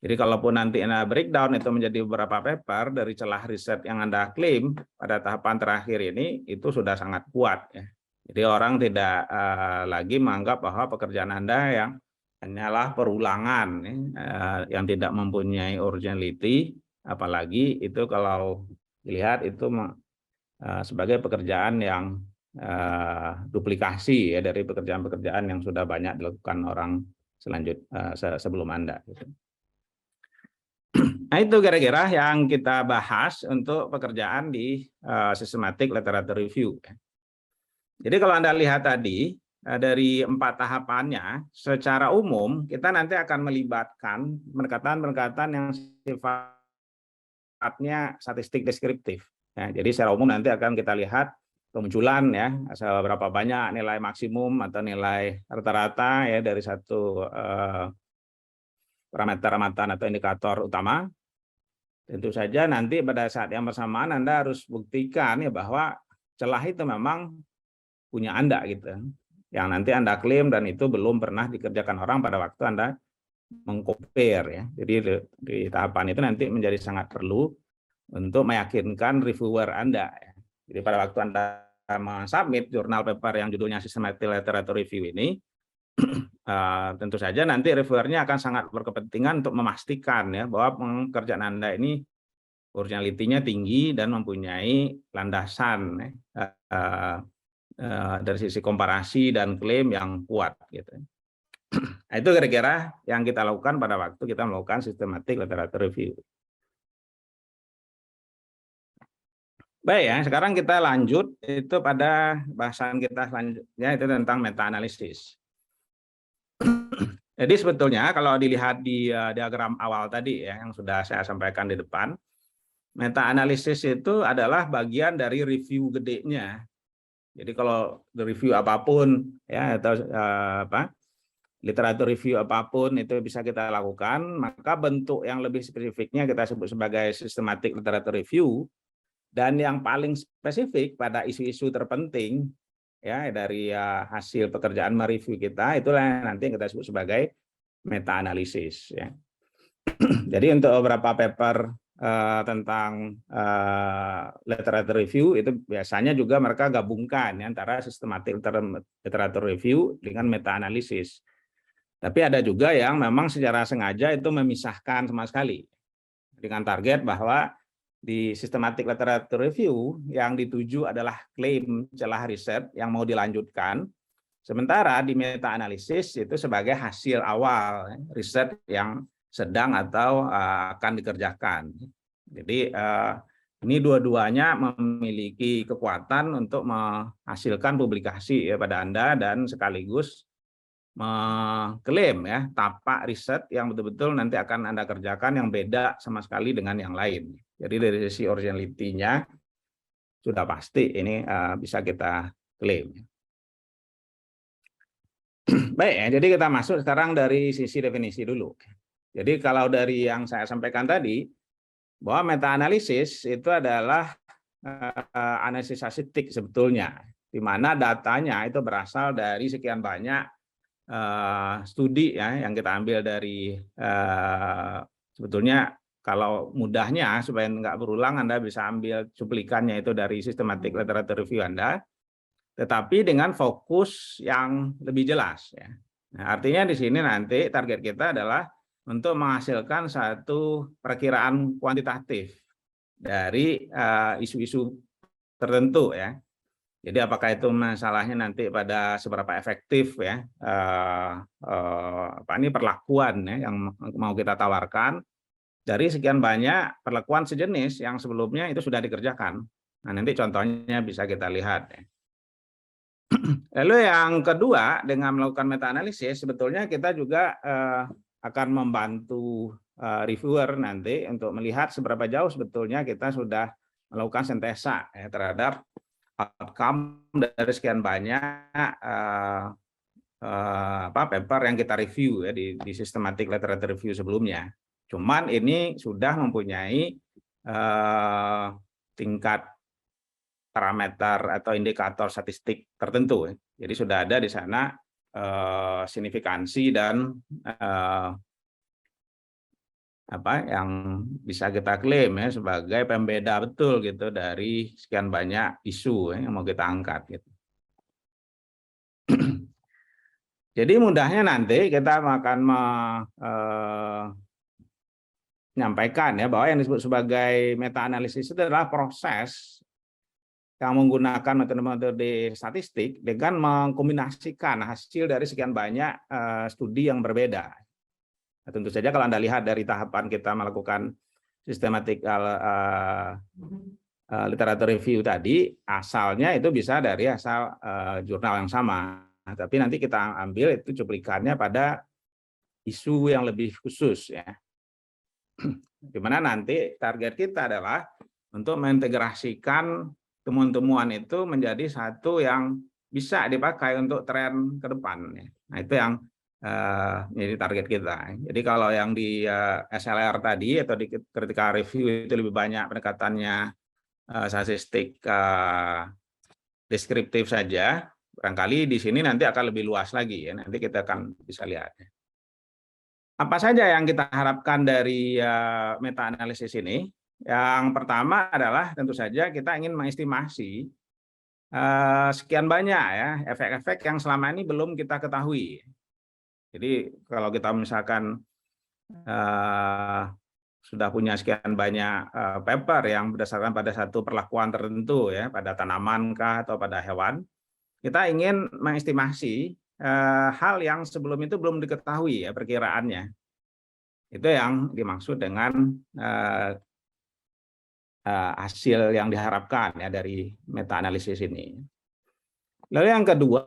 Speaker 3: Jadi kalaupun nanti Anda breakdown itu menjadi beberapa paper dari celah riset yang Anda klaim pada tahapan terakhir ini itu sudah sangat kuat ya. Jadi orang tidak lagi menganggap bahwa pekerjaan Anda yang hanyalah perulangan yang tidak mempunyai originality, apalagi itu kalau dilihat itu sebagai pekerjaan yang duplikasi ya dari pekerjaan-pekerjaan yang sudah banyak dilakukan orang sebelum Anda. Nah itu kira-kira yang kita bahas untuk pekerjaan di systematic literature review. Jadi kalau Anda lihat tadi, dari 4 tahapannya, secara umum kita nanti akan melibatkan pendekatan-pendekatan yang sifatnya statistik deskriptif. Ya, jadi secara umum nanti akan kita lihat kemunculan ya, seberapa banyak nilai maksimum atau nilai rata-rata ya dari satu parameter amatan atau indikator utama. Tentu saja nanti pada saat yang bersamaan Anda harus buktikan ya bahwa celah itu memang punya Anda gitu, yang nanti Anda klaim dan itu belum pernah dikerjakan orang pada waktu Anda mengcompare ya. Jadi di tahapan itu nanti menjadi sangat perlu untuk meyakinkan reviewer Anda. Jadi pada waktu Anda submit jurnal paper yang judulnya Systematic Literature Review ini, tentu saja nanti reviewernya akan sangat berkepentingan untuk memastikan ya bahwa pekerjaan Anda ini originality-nya tinggi dan mempunyai landasan dari sisi komparasi dan klaim yang kuat gitu. Nah, itu kira-kira yang kita lakukan pada waktu kita melakukan systematic literature review. Baik ya, sekarang kita lanjut itu pada bahasan kita selanjutnya itu tentang meta analisis. Jadi sebetulnya kalau dilihat di diagram awal tadi ya yang sudah saya sampaikan di depan, meta analisis itu adalah bagian dari review gedenya. Jadi kalau review apapun ya atau literatur review apapun itu bisa kita lakukan, maka bentuk yang lebih spesifiknya kita sebut sebagai systematic literature review. Dan yang paling spesifik pada isu-isu terpenting ya dari hasil pekerjaan mereview kita itulah nanti yang kita sebut sebagai meta analisis ya. Jadi untuk beberapa paper tentang literature review itu biasanya juga mereka gabungkan ya, antara systematic literature review dengan meta analisis. Tapi ada juga yang memang secara sengaja itu memisahkan sama sekali dengan target bahwa di systematic literature review yang dituju adalah klaim celah riset yang mau dilanjutkan, sementara di meta analisis itu sebagai hasil awal riset yang sedang atau akan dikerjakan. Jadi ini dua-duanya memiliki kekuatan untuk menghasilkan publikasi ya pada Anda dan sekaligus mengklaim ya tapak riset yang betul-betul nanti akan Anda kerjakan yang beda sama sekali dengan yang lain. Jadi dari sisi originality-nya sudah pasti ini bisa kita klaim. Baik ya, jadi kita masuk sekarang dari sisi definisi dulu. Jadi kalau dari yang saya sampaikan tadi, bahwa meta analisis itu adalah analisis statistik sebetulnya, di mana datanya itu berasal dari sekian banyak studi ya yang kita ambil dari sebetulnya kalau mudahnya supaya nggak berulang Anda bisa ambil cuplikannya itu dari systematic literature review Anda, tetapi dengan fokus yang lebih jelas ya. Nah, artinya di sini nanti target kita adalah untuk menghasilkan satu perkiraan kuantitatif dari isu-isu tertentu ya. Jadi apakah itu masalahnya nanti pada seberapa efektif ya ini perlakuan ya yang mau kita tawarkan dari sekian banyak perlakuan sejenis yang sebelumnya itu sudah dikerjakan. Nah, nanti contohnya bisa kita lihat ya. Lalu yang kedua dengan melakukan meta analisis sebetulnya kita juga akan membantu reviewer nanti untuk melihat seberapa jauh sebetulnya kita sudah melakukan sintesa ya, terhadap outcome dari sekian banyak paper yang kita review ya di systematic literature review sebelumnya. Cuman ini sudah mempunyai tingkat parameter atau indikator statistik tertentu. Jadi sudah ada di sana signifikansi dan yang bisa kita klaim ya sebagai pembeda betul gitu dari sekian banyak isu yang mau kita angkat gitu. Jadi mudahnya nanti kita akan menyampaikan ya bahwa yang disebut sebagai meta analisis itu adalah proses yang menggunakan metode-metode statistik dengan mengkombinasikan hasil dari sekian banyak studi yang berbeda. Nah, tentu saja kalau Anda lihat dari tahapan kita melakukan systematic literature review tadi, asalnya itu bisa dari asal jurnal yang sama. Nah, tapi nanti kita ambil itu cuplikannya pada isu yang lebih khusus ya. Di mana nanti target kita adalah untuk mengintegrasikan temuan-temuan itu menjadi satu yang bisa dipakai untuk tren ke depan. Nah, itu yang menjadi target kita. Jadi kalau yang di SLR tadi atau di critical review itu lebih banyak pendekatannya statistik deskriptif saja, barangkali di sini nanti akan lebih luas lagi ya. Nanti kita akan bisa lihat. Apa saja yang kita harapkan dari meta analisis ini? Yang pertama adalah tentu saja kita ingin mengestimasi sekian banyak ya efek-efek yang selama ini belum kita ketahui. Jadi kalau kita misalkan sudah punya sekian banyak paper yang berdasarkan pada satu perlakuan tertentu ya pada tanaman kah atau pada hewan, kita ingin mengestimasi hal yang sebelum itu belum diketahui ya perkiraannya. Itu yang dimaksud dengan hasil yang diharapkan ya dari meta-analisis ini. Lalu yang kedua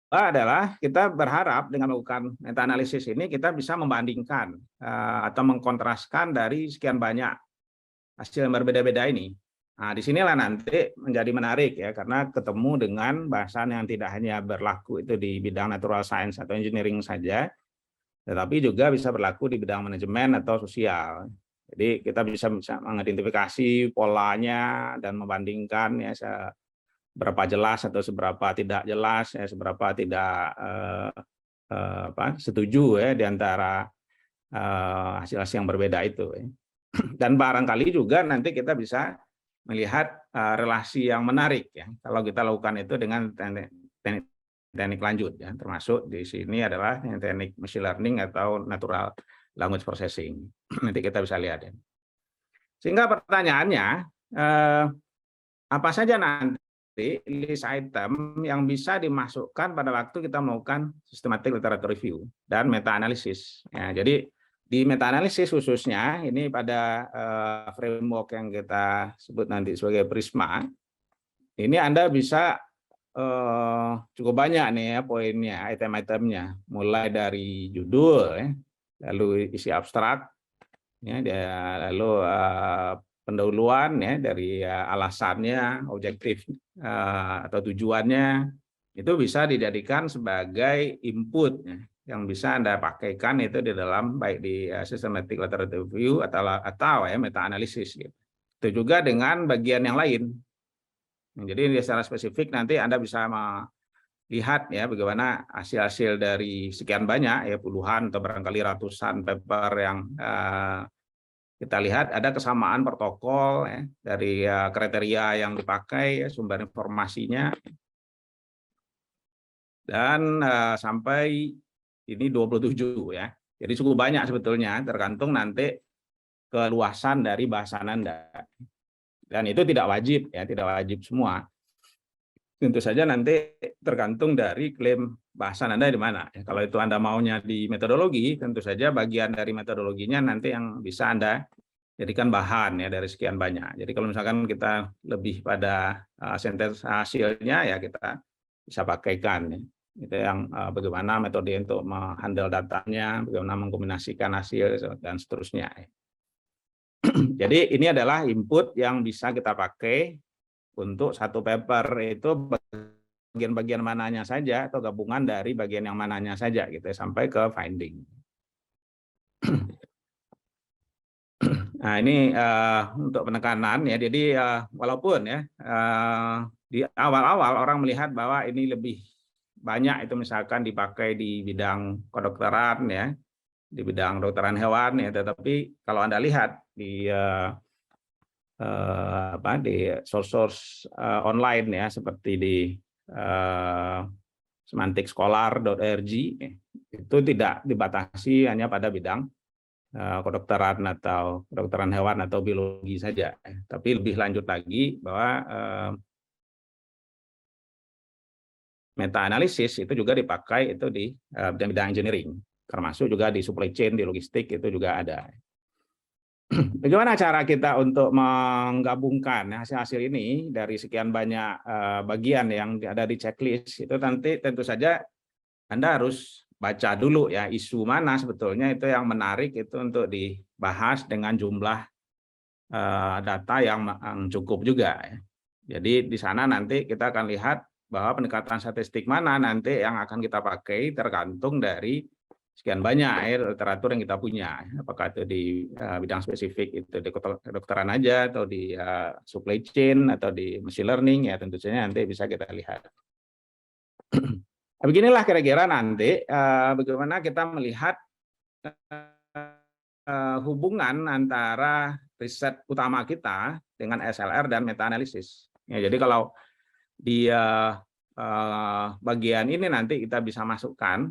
Speaker 3: adalah kita berharap dengan melakukan meta-analisis ini kita bisa membandingkan atau mengkontraskan dari sekian banyak hasil yang berbeda-beda ini. Nah, disinilah nanti menjadi menarik ya, karena ketemu dengan bahasan yang tidak hanya berlaku itu di bidang natural science atau engineering saja, tetapi juga bisa berlaku di bidang manajemen atau sosial. Jadi kita bisa mengidentifikasi polanya dan membandingkan ya seberapa jelas atau seberapa tidak jelas, ya seberapa tidak setuju ya di antara hasil-hasil yang berbeda itu. Ya. Dan barangkali juga nanti kita bisa melihat relasi yang menarik ya kalau kita lakukan itu dengan teknik lanjut ya, termasuk di sini adalah teknik machine learning atau natural language processing. Nanti kita bisa lihat ya. Sehingga pertanyaannya apa saja nanti list item yang bisa dimasukkan pada waktu kita melakukan systematic literature review dan meta analisis. Ya, jadi di meta-analisis khususnya, ini pada framework yang kita sebut nanti sebagai Prisma, ini Anda bisa cukup banyak nih ya poinnya, item-itemnya, mulai dari judul, ya, lalu isi abstrak, ya, lalu pendahuluan ya dari alasannya, objektif atau tujuannya, itu bisa dijadikan sebagai input ya, yang bisa Anda pakaikan itu di dalam baik di systematic literature review atau ya meta analisis gitu. Itu juga dengan bagian yang lain. Jadi secara spesifik nanti Anda bisa melihat ya bagaimana hasil-hasil dari sekian banyak ya puluhan atau barangkali ratusan paper yang kita lihat ada kesamaan protokol ya, dari kriteria yang dipakai ya, sumber informasinya dan sampai ini 27 ya. Jadi cukup banyak sebetulnya, tergantung nanti keluasan dari bahasan Anda. Dan itu tidak wajib ya, tidak wajib semua. Tentu saja nanti tergantung dari klaim bahasan Anda di mana. Kalau itu Anda maunya di metodologi, tentu saja bagian dari metodologinya nanti yang bisa Anda jadikan bahan ya dari sekian banyak. Jadi kalau misalkan kita lebih pada sentence hasilnya ya kita bisa pakaikan ya. Itu yang bagaimana metode untuk menghandle datanya, bagaimana mengkombinasikan hasil dan seterusnya. Jadi ini adalah input yang bisa kita pakai untuk satu paper itu bagian-bagian mananya saja atau gabungan dari bagian yang mananya saja gitu sampai ke finding. Nah ini untuk penekanan ya. Jadi walaupun ya di awal-awal orang melihat bahwa ini lebih banyak itu misalkan dipakai di bidang kedokteran ya, di bidang kedokteran hewan ya, tetapi kalau Anda lihat di di source online ya seperti di semanticscholar.org itu tidak dibatasi hanya pada bidang kedokteran atau kedokteran hewan atau biologi saja, tapi lebih lanjut lagi bahwa meta-analisis itu juga dipakai itu di bidang engineering, termasuk juga di supply chain, di logistik itu juga ada. Bagaimana cara kita untuk menggabungkan hasil-hasil ini dari sekian banyak bagian yang ada di checklist, itu nanti tentu saja Anda harus baca dulu ya isu mana sebetulnya itu yang menarik itu untuk dibahas dengan jumlah data yang cukup juga. Jadi di sana nanti kita akan lihat bahwa pendekatan statistik mana nanti yang akan kita pakai tergantung dari sekian banyak literatur yang kita punya. Apakah itu di bidang spesifik itu di kedokteran aja atau di supply chain atau di machine learning ya tentu saja nanti bisa kita lihat. Beginilah kira-kira nanti bagaimana kita melihat hubungan antara riset utama kita dengan SLR dan meta-analisis. Ya, jadi kalau di bagian ini nanti kita bisa masukkan,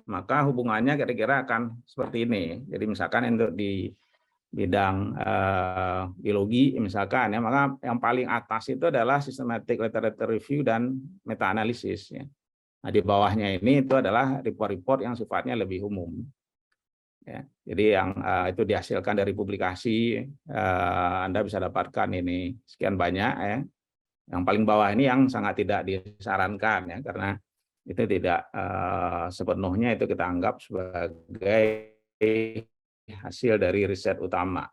Speaker 3: maka hubungannya kira-kira akan seperti ini. Jadi misalkan untuk di bidang biologi misalkan ya, maka yang paling atas itu adalah systematic literature review dan meta analisis ya. Nah, di bawahnya ini itu adalah report-report yang sifatnya lebih umum ya. Jadi yang itu dihasilkan dari publikasi, Anda bisa dapatkan ini sekian banyak ya. Yang paling bawah ini yang sangat tidak disarankan ya, karena itu tidak sepenuhnya itu kita anggap sebagai hasil dari riset utama.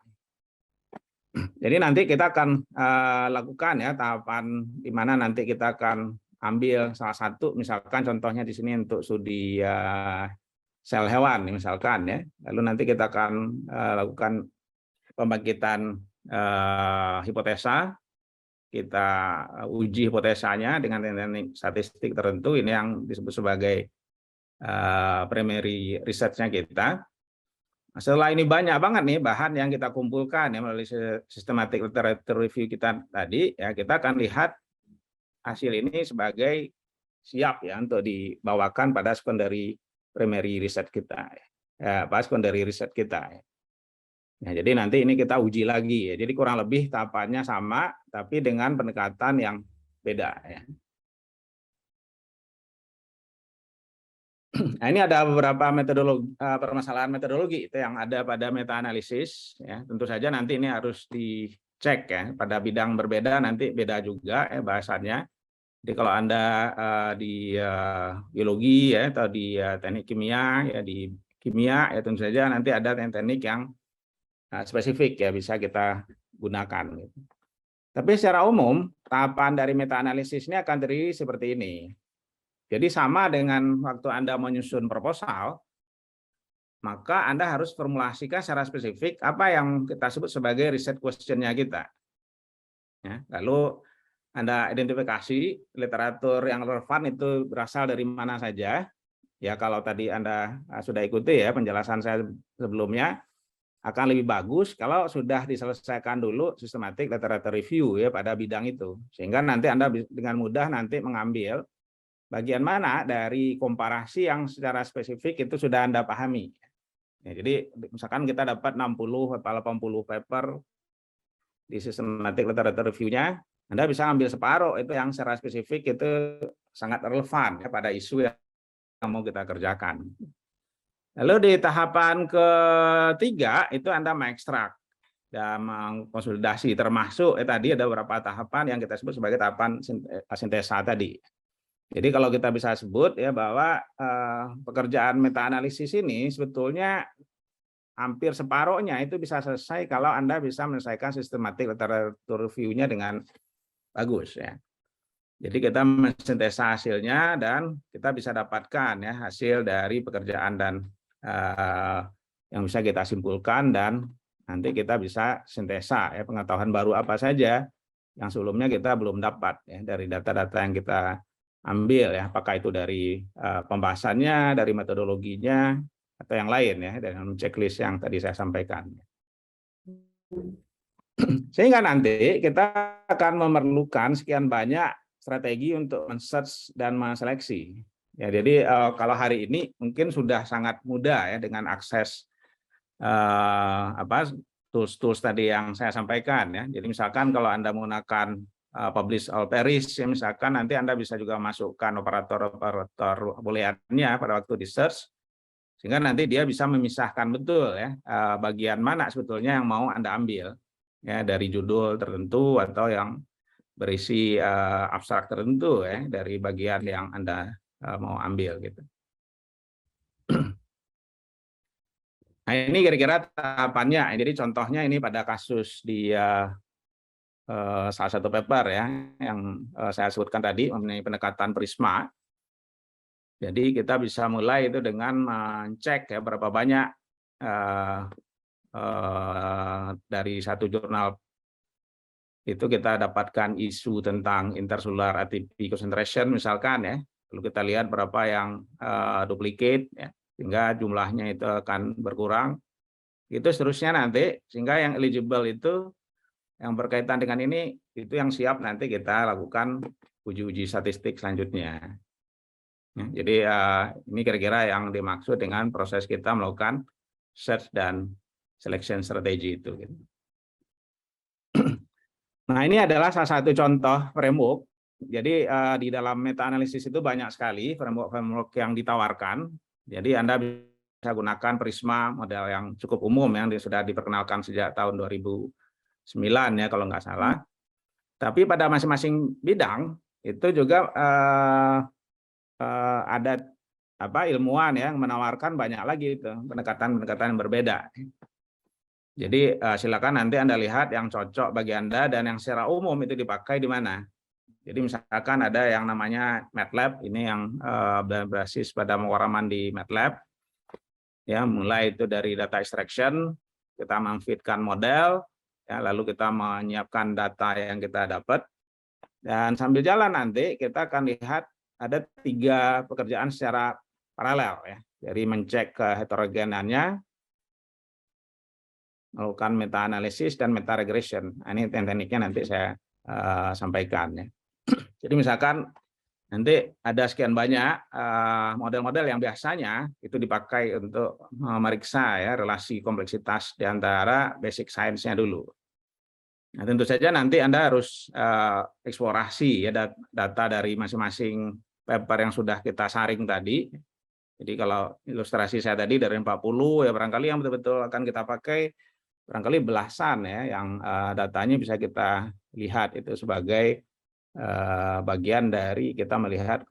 Speaker 3: Jadi nanti kita akan lakukan ya tahapan di mana nanti kita akan ambil salah satu, misalkan contohnya di sini untuk studi sel hewan misalkan ya. Lalu nanti kita akan lakukan pembangkitan hipotesa, kita uji hipotesanya dengan teknik statistik tertentu, ini yang disebut sebagai primary research-nya kita. Setelah ini banyak banget nih bahan yang kita kumpulkan ya melalui systematic literature review kita tadi ya, kita akan lihat hasil ini sebagai siap ya untuk dibawakan pada secondary primary research kita ya, pada secondary research kita ya. Nah, jadi nanti ini kita uji lagi ya. Jadi kurang lebih tahapannya sama tapi dengan pendekatan yang beda ya. Nah, ini ada beberapa metodologi, permasalahan metodologi itu yang ada pada meta analisis ya. Tentu saja nanti ini harus dicek ya, pada bidang berbeda nanti beda juga ya bahasannya. Jadi kalau Anda di biologi ya atau di teknik kimia ya, di kimia ya tentu saja nanti ada teknik yang spesifik ya bisa kita gunakan gitu. Tapi secara umum tahapan dari meta analisis ini akan terdiri seperti ini. Jadi sama dengan waktu Anda menyusun proposal, maka Anda harus formulasikan secara spesifik apa yang kita sebut sebagai riset question-nya kita. Ya, lalu Anda identifikasi literatur yang relevan itu berasal dari mana saja. Ya, kalau tadi Anda sudah ikuti ya penjelasan saya sebelumnya, akan lebih bagus kalau sudah diselesaikan dulu systematic literature review ya pada bidang itu. Sehingga nanti Anda dengan mudah nanti mengambil bagian mana dari komparasi yang secara spesifik itu sudah Anda pahami. Ya, jadi misalkan kita dapat 60 atau 80 paper di systematic literature review-nya, Anda bisa ambil separuh itu yang secara spesifik itu sangat relevan ya, pada isu yang mau kita kerjakan. Lalu di tahapan ketiga itu Anda mengekstrak dan mengkonsolidasi, termasuk tadi ada beberapa tahapan yang kita sebut sebagai tahapan sintesa tadi. Jadi kalau kita bisa sebut ya bahwa pekerjaan meta analisis ini sebetulnya hampir separuhnya itu bisa selesai kalau Anda bisa menyelesaikan systematic literature review-nya dengan bagus ya. Jadi kita mensintesa hasilnya dan kita bisa dapatkan ya hasil dari pekerjaan dan yang bisa kita simpulkan, dan nanti kita bisa sintesa ya pengetahuan baru apa saja yang sebelumnya kita belum dapat ya dari data-data yang kita ambil ya, apakah itu dari pembahasannya, dari metodologinya, atau yang lain ya, dengan checklist yang tadi saya sampaikan. Sehingga nanti kita akan memerlukan sekian banyak strategi untuk men-search dan menseleksi. Ya, jadi kalau hari ini mungkin sudah sangat mudah ya dengan akses tools-tools tadi yang saya sampaikan ya. Jadi misalkan kalau Anda menggunakan publish all perish ya, misalkan nanti Anda bisa juga masukkan operator booleannya pada waktu di search, sehingga nanti dia bisa memisahkan betul ya bagian mana sebetulnya yang mau Anda ambil ya dari judul tertentu atau yang berisi abstrak tertentu ya dari bagian yang Anda mau ambil gitu. Nah, ini kira-kira tahapannya. Jadi contohnya ini pada kasus di salah satu paper ya yang saya sebutkan tadi mengenai pendekatan prisma. Jadi kita bisa mulai itu dengan mencek ya berapa banyak dari satu jurnal itu kita dapatkan isu tentang intercellular ATP concentration misalkan ya. Lalu kita lihat berapa yang duplicate ya, sehingga jumlahnya itu akan berkurang. Itu seterusnya nanti sehingga yang eligible itu yang berkaitan dengan ini itu yang siap nanti kita lakukan uji-uji statistik selanjutnya. Ya, jadi ini kira-kira yang dimaksud dengan proses kita melakukan search dan selection strategy itu. Gitu. Nah, ini adalah salah satu contoh framework. Jadi di dalam meta analisis itu banyak sekali framework yang ditawarkan. Jadi Anda bisa gunakan Prisma, model yang cukup umum yang sudah diperkenalkan sejak tahun 2009 ya kalau nggak salah. Tapi pada masing-masing bidang itu juga ada ilmuwan yang menawarkan banyak lagi itu pendekatan-pendekatan yang berbeda. Jadi silakan nanti Anda lihat yang cocok bagi Anda dan yang secara umum itu dipakai di mana. Jadi misalkan ada yang namanya MATLAB, ini yang berbasis pada pemrograman di MATLAB. Ya, mulai itu dari data extraction, kita memfitkan model, ya, lalu kita menyiapkan data yang kita dapat. Dan sambil jalan nanti kita akan lihat ada 3 pekerjaan secara paralel ya. Jadi mencek keheterogenannya, melakukan meta analisis dan meta regression. Nah, ini tekniknya nanti saya sampaikan ya. Jadi misalkan nanti ada sekian banyak model-model yang biasanya itu dipakai untuk memeriksa ya relasi kompleksitas di antara basic science-nya dulu. Nah, tentu saja nanti Anda harus eksplorasi ya data dari masing-masing paper yang sudah kita saring tadi. Jadi kalau ilustrasi saya tadi dari 40 ya barangkali yang betul-betul akan kita pakai barangkali belasan ya yang datanya bisa kita lihat itu sebagai bagian dari kita melihat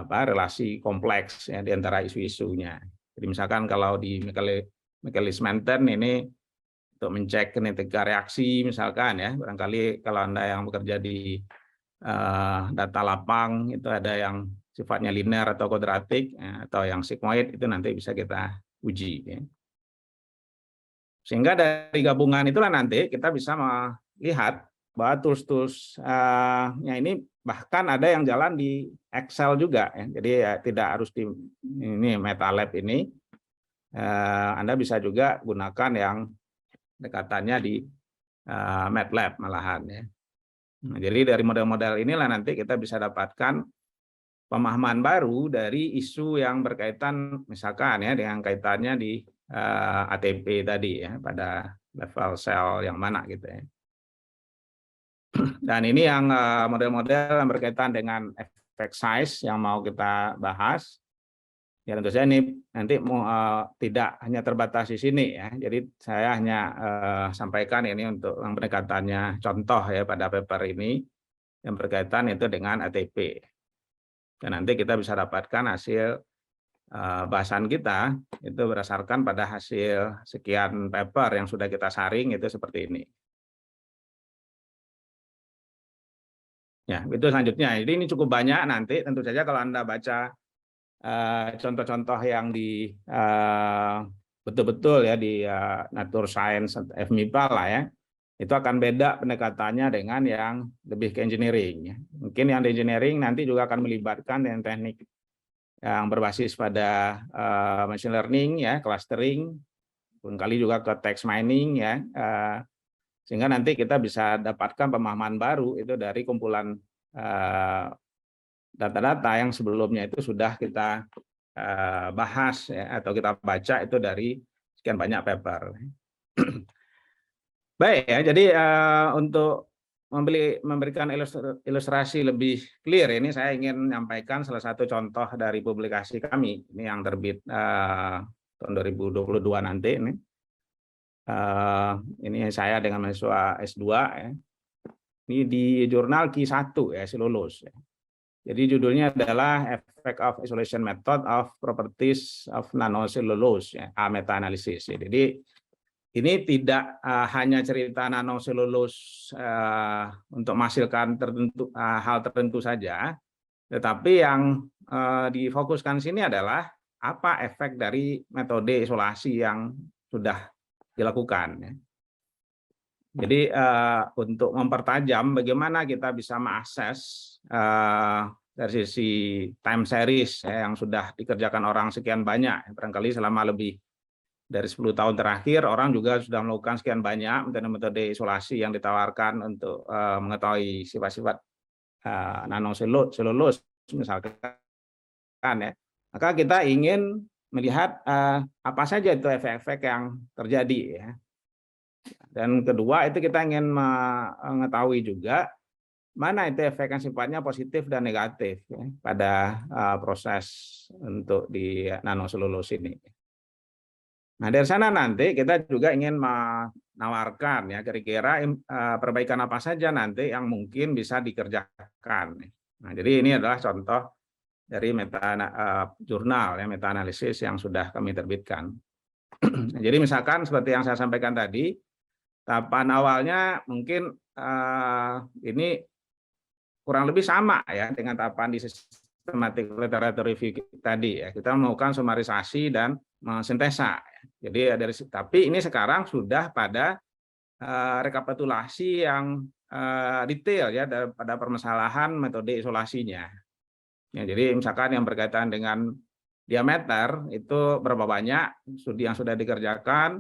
Speaker 3: relasi kompleks ya di antara isu-isunya. Jadi misalkan kalau di Michaelis Menten ini untuk mencek kinetika reaksi misalkan ya, barangkali kalau Anda yang bekerja di data lapang itu ada yang sifatnya linear atau kuadratik ya, atau yang sigmoid itu nanti bisa kita uji. Ya. Sehingga dari gabungan itulah nanti kita bisa melihat bahwa tools-toolsnya ini bahkan ada yang jalan di Excel juga ya. Jadi ya, tidak harus di ini MetaLab ini Anda bisa juga gunakan yang dekatannya di MATLAB malahan ya. Nah, jadi dari model-model inilah nanti kita bisa dapatkan pemahaman baru dari isu yang berkaitan misalkan ya dengan kaitannya di ATP tadi ya pada level sel yang mana gitu ya. Dan ini yang model-model yang berkaitan dengan effect size yang mau kita bahas. Ya tentu saja ini nanti tidak hanya terbatas di sini ya. Jadi saya hanya sampaikan ini untuk yang pendekatannya contoh ya pada paper ini yang berkaitan itu dengan ATP. Dan nanti kita bisa dapatkan hasil bahasan kita itu berdasarkan pada hasil sekian paper yang sudah kita saring itu seperti ini. Ya, itu selanjutnya. Jadi ini cukup banyak nanti tentu saja kalau Anda baca contoh-contoh yang di betul-betul ya di Nature Science FMIPA lah ya. Itu akan beda pendekatannya dengan yang lebih ke engineering. Mungkin yang di engineering nanti juga akan melibatkan dengan teknik yang berbasis pada machine learning ya, clustering, barangkali juga ke text mining ya, sehingga nanti kita bisa dapatkan pemahaman baru itu dari kumpulan data-data yang sebelumnya itu sudah kita bahas ya, atau kita baca itu dari sekian banyak paper. Baik ya, jadi untuk memberikan ilustrasi lebih clear ini saya ingin menyampaikan salah satu contoh dari publikasi kami ini yang terbit tahun 2022 nanti ini. Ini saya dengan mahasiswa S2 ya. Ini di jurnal Q1 ya, Cellulose. Ya. Jadi judulnya adalah Effect of Isolation Method of Properties of Nanocellulose ya, meta-analysis. Ya. Jadi ini tidak hanya cerita nanoselulose untuk menghasilkan hal tertentu saja, tetapi yang difokuskan sini adalah apa efek dari metode isolasi yang sudah dilakukan. Ya. Jadi untuk mempertajam bagaimana kita bisa mengakses dari sisi time series ya, yang sudah dikerjakan orang sekian banyak, barangkali selama lebih dari 10 tahun terakhir orang juga sudah melakukan sekian banyak metode isolasi yang ditawarkan untuk mengetahui sifat-sifat nanoselulose misalkan ya. Maka kita ingin melihat apa saja itu efek-efek yang terjadi ya. Dan kedua itu kita ingin mengetahui juga mana itu efek yang sifatnya positif dan negatif ya, pada proses untuk di nanoselulose ini. Nah, dari sana nanti kita juga ingin menawarkan ya kira-kira perbaikan apa saja nanti yang mungkin bisa dikerjakan. Nah, jadi ini adalah contoh dari jurnal ya, meta analisis yang sudah kami terbitkan. Jadi misalkan seperti yang saya sampaikan tadi, tahapan awalnya mungkin ini kurang lebih sama ya dengan tahapan di systematic literature review tadi ya. Kita melakukan sumarisasi dan sintesa. Jadi tapi ini sekarang sudah pada rekapitulasi yang detail ya pada permasalahan metode isolasinya. Ya, jadi misalkan yang berkaitan dengan diameter itu berapa banyak studi yang sudah dikerjakan,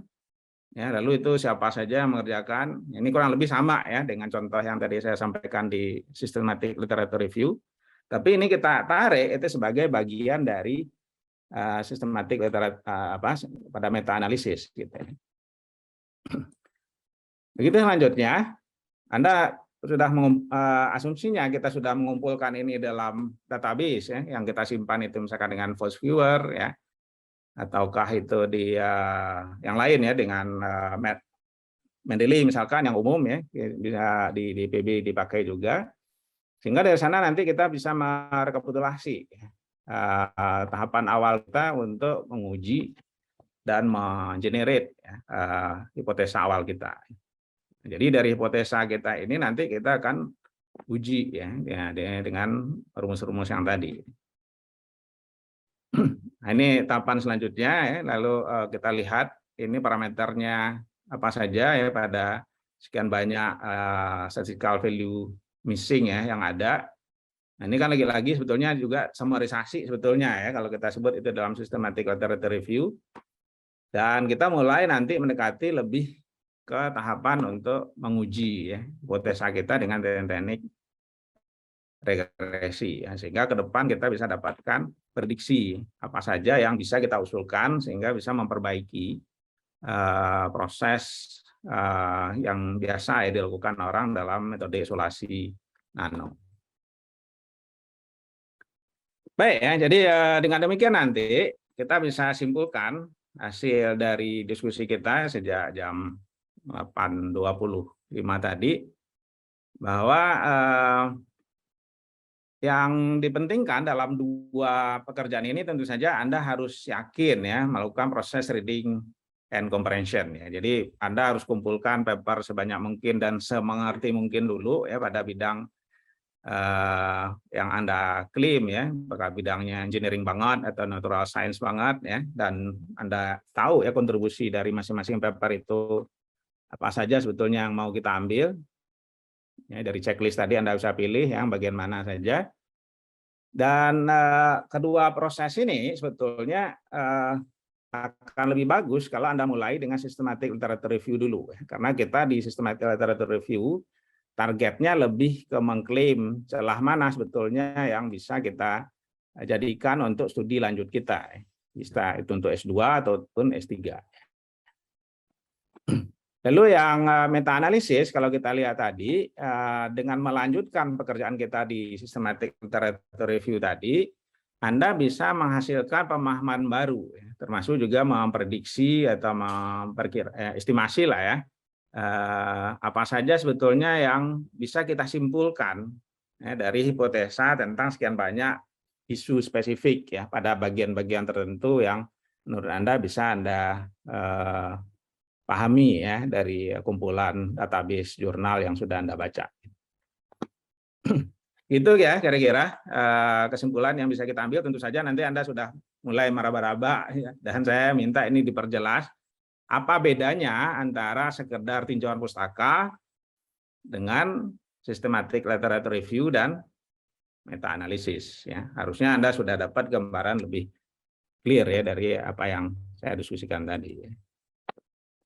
Speaker 3: ya, lalu itu siapa saja yang mengerjakan. Ini kurang lebih sama ya dengan contoh yang tadi saya sampaikan di systematic literature review. Tapi ini kita tarik itu sebagai bagian dari systematic literature pada meta analisis gitu. Begitu selanjutnya, Anda sudah asumsinya kita sudah mengumpulkan ini dalam database ya, yang kita simpan itu misalkan dengan VoiceViewer ya, ataukah itu di yang lain ya dengan Mendeley misalkan yang umum ya, bisa di PB dipakai juga, sehingga dari sana nanti kita bisa merekapitulasi tahapan awal kita untuk menguji dan mengenerate hipotesa awal kita. Jadi dari hipotesa kita ini nanti kita akan uji ya dengan rumus-rumus yang tadi. Nah, ini tahapan selanjutnya ya. Lalu kita lihat ini parameternya apa saja ya pada sekian banyak statistical value missing ya yang ada. Nah, ini kan lagi-lagi sebetulnya juga summarisasi sebetulnya ya kalau kita sebut itu dalam systematic literature review. Dan kita mulai nanti mendekati lebih ke tahapan untuk menguji ya hipotesa kita dengan teknik regresi ya, sehingga ke depan kita bisa dapatkan prediksi apa saja yang bisa kita usulkan sehingga bisa memperbaiki proses yang biasa ya dilakukan orang dalam metode isolasi nano. Baik ya, jadi dengan demikian nanti kita bisa simpulkan hasil dari diskusi kita sejak jam 8.25 tadi, bahwa yang dipentingkan dalam dua pekerjaan ini tentu saja Anda harus yakin ya melakukan proses reading and comprehension ya. Jadi Anda harus kumpulkan paper sebanyak mungkin dan semengerti mungkin dulu ya pada bidang yang Anda klaim ya, apakah bidangnya engineering banget atau natural science banget ya, dan Anda tahu ya kontribusi dari masing-masing paper itu apa saja sebetulnya yang mau kita ambil. Ya, dari checklist tadi Anda bisa pilih yang bagian mana saja. Dan kedua proses ini sebetulnya akan lebih bagus kalau Anda mulai dengan systematic literature review dulu. Karena kita di systematic literature review targetnya lebih ke mengklaim celah mana sebetulnya yang bisa kita jadikan untuk studi lanjut kita. Bisa itu untuk S2 ataupun S3. Lalu yang meta analisis kalau kita lihat tadi dengan melanjutkan pekerjaan kita di systematic literature review tadi, Anda bisa menghasilkan pemahaman baru, termasuk juga memprediksi atau estimasi lah ya, apa saja sebetulnya yang bisa kita simpulkan ya, dari hipotesa tentang sekian banyak isu spesifik ya pada bagian-bagian tertentu yang menurut Anda bisa Anda pahami ya dari kumpulan database jurnal yang sudah Anda baca. Itu ya kira-kira kesimpulan yang bisa kita ambil. Tentu saja nanti Anda sudah mulai meraba-raba ya, dan saya minta ini diperjelas apa bedanya antara sekedar tinjauan pustaka dengan systematic literature review dan meta analisis ya. Harusnya Anda sudah dapat gambaran lebih clear ya dari apa yang saya diskusikan tadi ya.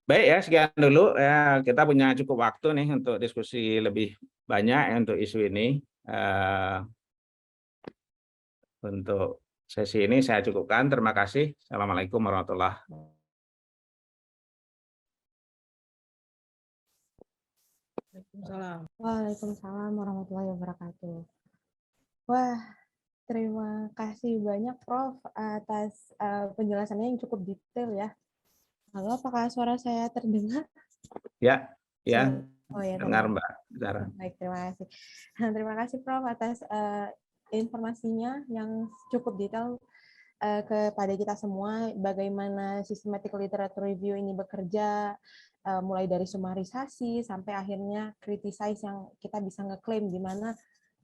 Speaker 3: Baik ya, sekian dulu ya, kita punya cukup waktu nih untuk diskusi lebih banyak ya, untuk isu ini. Untuk sesi ini saya cukupkan. Terima kasih. Assalamualaikum warahmatullahi wabarakatuh.
Speaker 2: Waalaikumsalam warahmatullahi wabarakatuh. Wah, terima kasih banyak Prof atas penjelasannya yang cukup detail ya. Halo, apakah suara saya terdengar?
Speaker 3: Ya, ya,
Speaker 2: Oh ya,
Speaker 3: dengar
Speaker 2: terdengar.
Speaker 3: Mbak Zahra.
Speaker 2: Baik, terima kasih. Terima kasih Prof atas informasinya yang cukup detail kepada kita semua, bagaimana systematic literature review ini bekerja, mulai dari sumarisasi sampai akhirnya criticize yang kita bisa ngeklaim di mana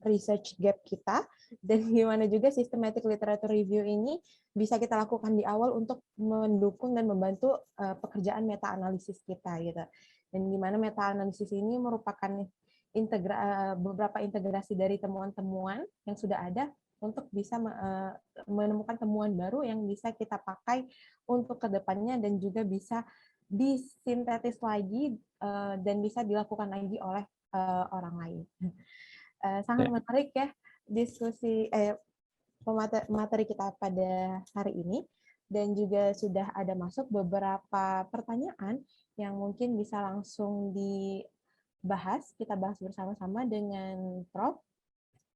Speaker 2: research gap kita, dan gimana juga systematic literature review ini bisa kita lakukan di awal untuk mendukung dan membantu pekerjaan meta-analisis kita gitu. Dan gimana meta-analisis ini merupakan beberapa integrasi dari temuan-temuan yang sudah ada untuk bisa menemukan temuan baru yang bisa kita pakai untuk kedepannya dan juga bisa disintetis lagi dan bisa dilakukan lagi oleh orang lain. Sangat menarik ya diskusi materi kita pada hari ini, dan juga sudah ada masuk beberapa pertanyaan yang mungkin bisa langsung dibahas, kita bahas bersama-sama dengan Prof.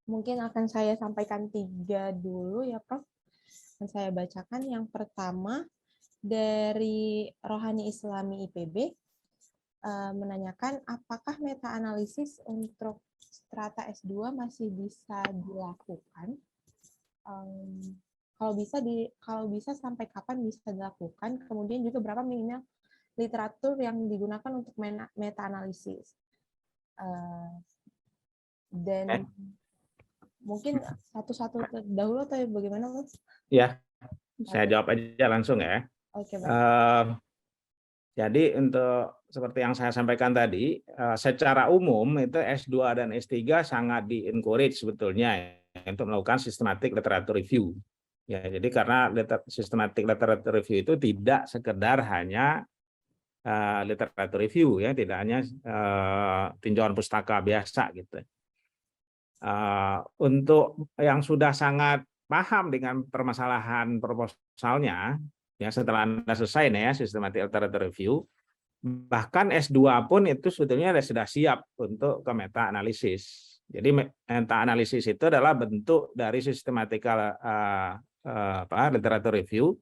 Speaker 2: Mungkin akan saya sampaikan 3 dulu ya Prof. Dan saya bacakan yang pertama dari Rohani Islami IPB, menanyakan apakah meta-analisis untuk strata S2 masih bisa dilakukan? Kalau bisa sampai kapan bisa dilakukan? Kemudian juga berapa minimal literatur yang digunakan untuk meta-analisis? Dan mungkin satu-satu dahulu atau bagaimana, Mas?
Speaker 3: Ya, saya jawab aja langsung ya.
Speaker 2: Oke, baik.
Speaker 3: Jadi untuk seperti yang saya sampaikan tadi, secara umum itu S2 dan S3 sangat di-encourage sebetulnya ya, untuk melakukan systematic literature review. Ya, jadi karena systematic literature review itu tidak sekedar hanya literature review ya, tidak hanya tinjauan pustaka biasa gitu. Untuk yang sudah sangat paham dengan permasalahan proposalnya, ya setelah Anda selesai nih ya systematic literature review, bahkan S2 pun itu sebetulnya sudah siap untuk ke meta analisis. Jadi meta analisis itu adalah bentuk dari systematical literature review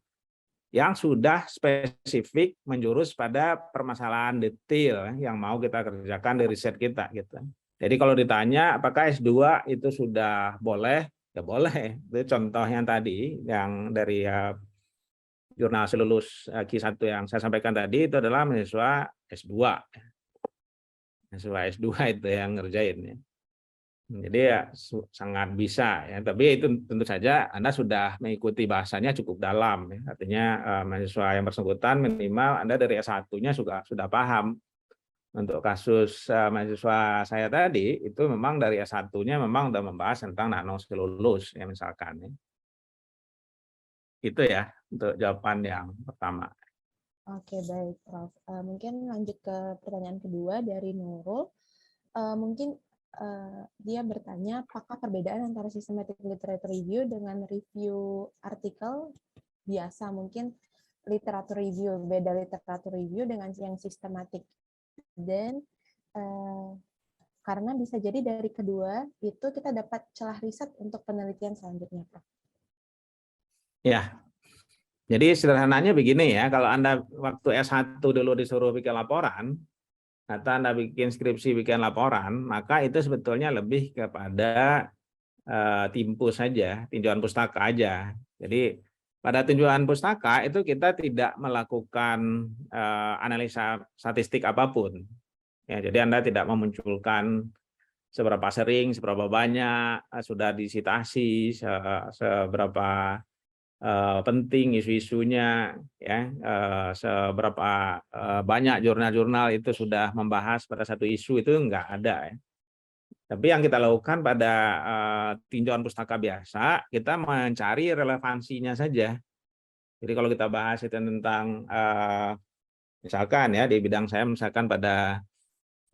Speaker 3: yang sudah spesifik menjurus pada permasalahan detail yang mau kita kerjakan di riset kita gitu. Jadi kalau ditanya apakah S2 itu sudah boleh, ya boleh. Itu contohnya tadi yang dari jurnal selulus Q1 yang saya sampaikan tadi itu adalah mahasiswa S2. Mahasiswa S2 itu yang ngerjain ya. Jadi ya sangat bisa ya, tapi itu tentu saja Anda sudah mengikuti bahasanya cukup dalam ya. Artinya mahasiswa yang bersangkutan minimal Anda dari S1-nya sudah paham. Untuk kasus mahasiswa saya tadi itu memang dari S1-nya memang sudah membahas tentang nanoselulus ya misalkan ya. Itu ya untuk jawaban yang pertama.
Speaker 2: Oke, baik Prof. Mungkin lanjut ke pertanyaan kedua dari Nurul. Mungkin dia bertanya apakah perbedaan antara systematic literature review dengan review artikel biasa, mungkin literatur review, beda literatur review dengan yang sistematik. Dan karena bisa jadi dari kedua itu kita dapat celah riset untuk penelitian selanjutnya, Prof.
Speaker 3: Ya, jadi sederhananya begini ya, kalau Anda waktu S1 dulu disuruh bikin laporan, atau Anda bikin skripsi, bikin laporan, maka itu sebetulnya lebih kepada timpus saja, tinjauan pustaka aja. Jadi pada tinjauan pustaka itu kita tidak melakukan analisa statistik apapun. Ya, jadi Anda tidak memunculkan seberapa sering, seberapa banyak sudah disitasi, seberapa penting isu-isunya, ya, seberapa banyak jurnal-jurnal itu sudah membahas pada satu isu, itu enggak ada ya. Tapi yang kita lakukan pada tinjauan pustaka biasa, kita mencari relevansinya saja. Jadi kalau kita bahas itu tentang misalkan ya di bidang saya misalkan pada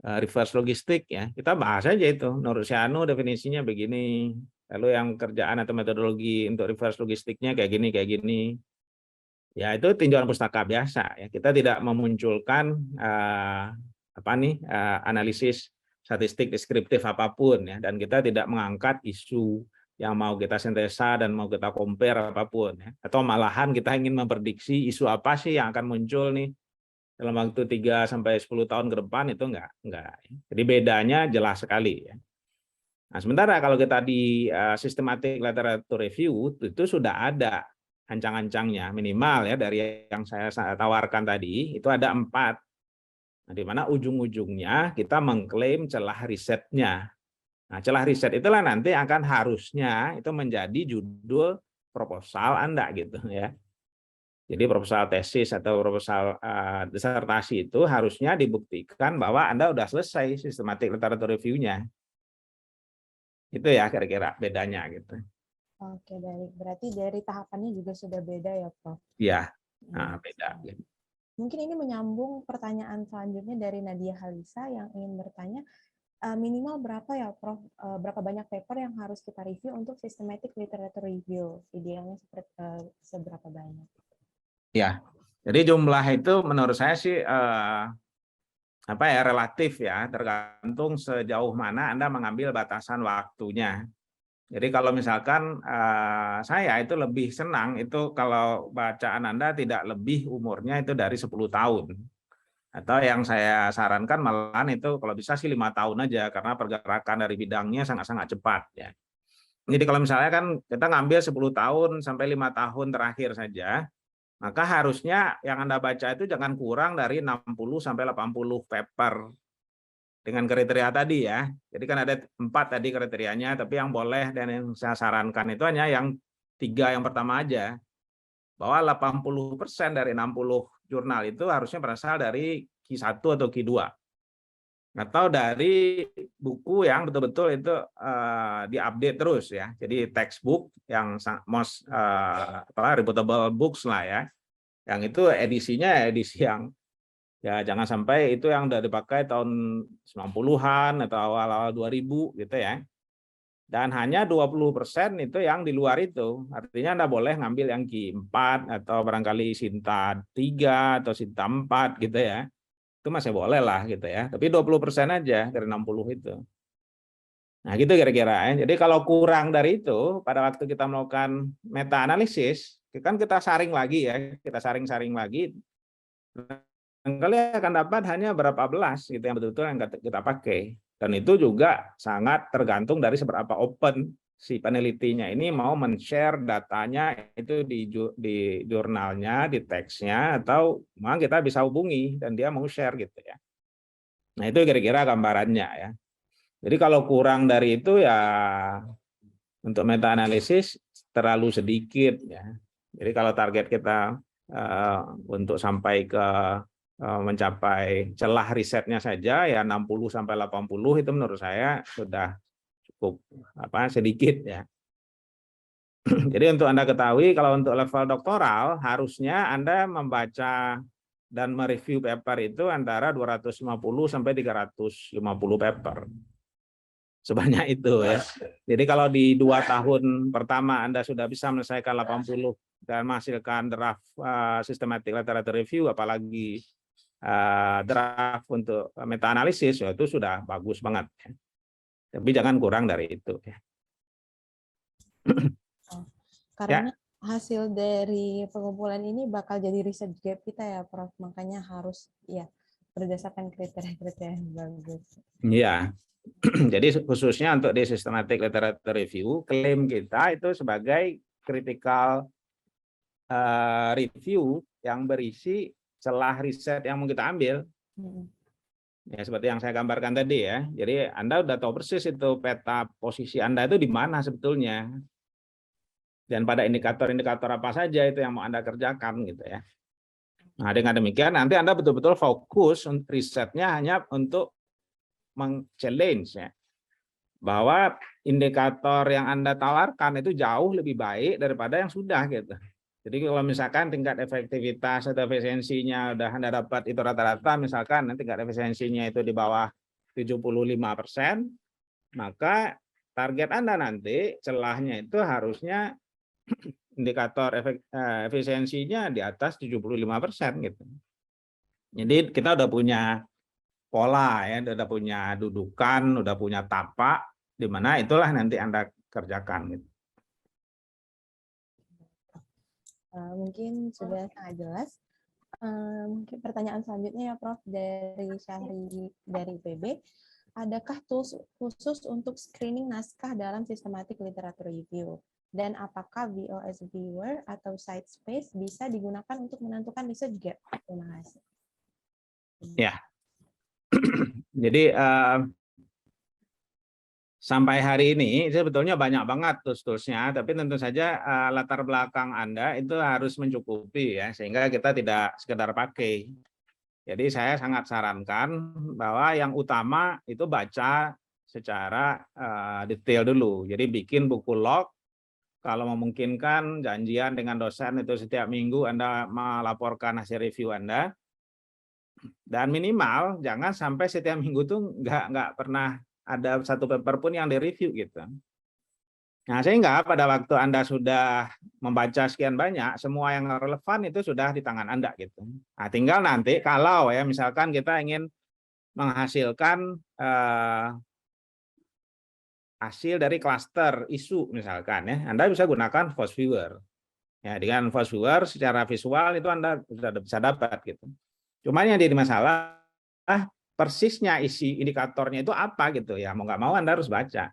Speaker 3: reverse logistik ya, kita bahas aja itu. Menurut Siano definisinya begini, lalu yang kerjaan atau metodologi untuk reverse logistiknya kayak gini. Ya itu tinjauan pustaka biasa. Ya kita tidak memunculkan analisis statistik deskriptif apapun ya, dan kita tidak mengangkat isu yang mau kita sintesa dan mau kita compare apapun ya. Atau malahan kita ingin memprediksi isu apa sih yang akan muncul nih dalam waktu 3 sampai 10 tahun ke depan, itu enggak. Jadi bedanya jelas sekali ya. Nah, sementara kalau kita di systematic literature review itu sudah ada ancang-ancangnya minimal ya, dari yang saya tawarkan tadi itu ada 4. Nah, di mana ujung-ujungnya kita mengklaim celah risetnya. Nah, celah riset itulah nanti akan harusnya itu menjadi judul proposal Anda gitu ya. Jadi proposal tesis atau proposal disertasi itu harusnya dibuktikan bahwa Anda sudah selesai systematic literature review-nya. Itu ya kira-kira bedanya gitu.
Speaker 2: Oke, baik. Berarti dari tahapannya juga sudah beda ya, Prof?
Speaker 3: Iya, beda.
Speaker 2: Mungkin ini menyambung pertanyaan selanjutnya dari Nadia Halisa yang ingin bertanya, minimal berapa ya, Prof? Berapa banyak paper yang harus kita review untuk systematic literature review? Idealnya seberapa banyak?
Speaker 3: Ya, jadi jumlah itu menurut saya sih relatif ya, tergantung sejauh mana Anda mengambil batasan waktunya. Jadi kalau misalkan saya itu lebih senang itu kalau bacaan Anda tidak lebih umurnya itu dari 10 tahun. Atau yang saya sarankan malahan itu kalau bisa sih 5 tahun aja, karena pergerakan dari bidangnya sangat-sangat cepat ya. Jadi kalau misalnya kan kita ngambil 10 tahun sampai 5 tahun terakhir saja, maka harusnya yang Anda baca itu jangan kurang dari 60 sampai 80 paper dengan kriteria tadi ya. Jadi kan ada 4 tadi kriterianya, tapi yang boleh dan yang saya sarankan itu hanya yang 3 yang pertama aja. Bahwa 80% dari 60 jurnal itu harusnya berasal dari Q1 atau Q2. Atau dari buku yang betul-betul itu diupdate terus ya. Jadi textbook yang most reputable books lah ya. Yang itu edisinya edisi yang ya jangan sampai itu yang udah dipakai tahun 90-an atau awal-awal 2000 gitu ya. Dan hanya 20% itu yang di luar itu. Artinya Anda boleh ngambil yang Q4 atau barangkali Sinta 3 atau Sinta 4 gitu ya. Itu masih boleh lah gitu ya. Tapi 20% aja dari 60 itu. Nah gitu kira-kira ya. Jadi kalau kurang dari itu, pada waktu kita melakukan meta-analisis, kan kita saring lagi ya. Kita saring-saring lagi. Kalian akan dapat hanya berapa belas gitu yang betul-betul yang kita pakai, dan itu juga sangat tergantung dari seberapa open si penelitinya ini mau men-share datanya itu di jurnalnya, di teksnya, atau memang kita bisa hubungi dan dia mau share gitu ya. Nah itu kira-kira gambarannya ya. Jadi kalau kurang dari itu ya untuk meta analisis terlalu sedikit ya. Jadi kalau target kita untuk sampai ke mencapai celah risetnya saja ya 60 sampai 80 itu menurut saya sudah cukup sedikit ya. Jadi untuk Anda ketahui kalau untuk level doktoral harusnya Anda membaca dan mereview paper itu antara 250 sampai 350 paper. Sebanyak itu ya. Jadi kalau di 2 tahun pertama Anda sudah bisa menyelesaikan 80 dan menghasilkan draft systematic literature review, apalagi draft untuk meta analisis, ya itu sudah bagus banget ya. Tapi jangan kurang dari itu ya.
Speaker 2: Karena hasil dari pengumpulan ini bakal jadi riset gap kita ya, Prof. Makanya harus ya berdasarkan kriteria-kriteria yang bagus.
Speaker 3: Iya. Jadi khususnya untuk di systematic literature review, klaim kita itu sebagai critical review yang berisi celah riset yang mau kita ambil. Ya seperti yang saya gambarkan tadi ya. Jadi Anda udah tahu persis itu peta posisi Anda itu di mana sebetulnya. Dan pada indikator-indikator apa saja itu yang mau Anda kerjakan gitu ya. Nah, dengan demikian nanti Anda betul-betul fokus risetnya hanya untuk meng-challenge ya. Bahwa indikator yang Anda tawarkan itu jauh lebih baik daripada yang sudah gitu. Jadi kalau misalkan tingkat efektivitas atau efisiensinya udah Anda dapat itu rata-rata, misalkan tingkat efisiensinya itu di bawah 75%, maka target Anda nanti celahnya itu harusnya indikator efisiensinya di atas 75% gitu. Jadi kita udah punya pola ya, udah punya dudukan, udah punya tapak, di mana itulah nanti Anda kerjakan gitu.
Speaker 2: Mungkin sudah sangat jelas. Mungkin pertanyaan selanjutnya ya Prof, dari Syahri dari IPB. Adakah tools khusus untuk screening naskah dalam systematic literature review? Dan apakah VOS Viewer atau Sitespace bisa digunakan untuk menentukan research gap? Terima kasih.
Speaker 3: Ya, jadi sampai hari ini sebetulnya banyak banget tools-toolsnya, tapi tentu saja latar belakang Anda itu harus mencukupi ya, sehingga kita tidak sekedar pakai. Jadi saya sangat sarankan bahwa yang utama itu baca secara detail dulu. Jadi bikin buku log, kalau memungkinkan janjian dengan dosen itu setiap minggu Anda melaporkan hasil review Anda. Dan minimal jangan sampai setiap minggu tuh nggak pernah ada satu paper pun yang direview gitu. Nah, sehingga pada waktu Anda sudah membaca sekian banyak, semua yang relevan itu sudah di tangan Anda gitu. Nah, tinggal nanti kalau ya misalkan kita ingin menghasilkan hasil dari klaster isu misalkan ya, Anda bisa gunakan VOS Viewer. Ya, dengan VOS Viewer secara visual itu Anda sudah bisa dapat gitu. Cuman yang jadi masalah persisnya isi indikatornya itu apa gitu ya, mau nggak mau Anda harus baca.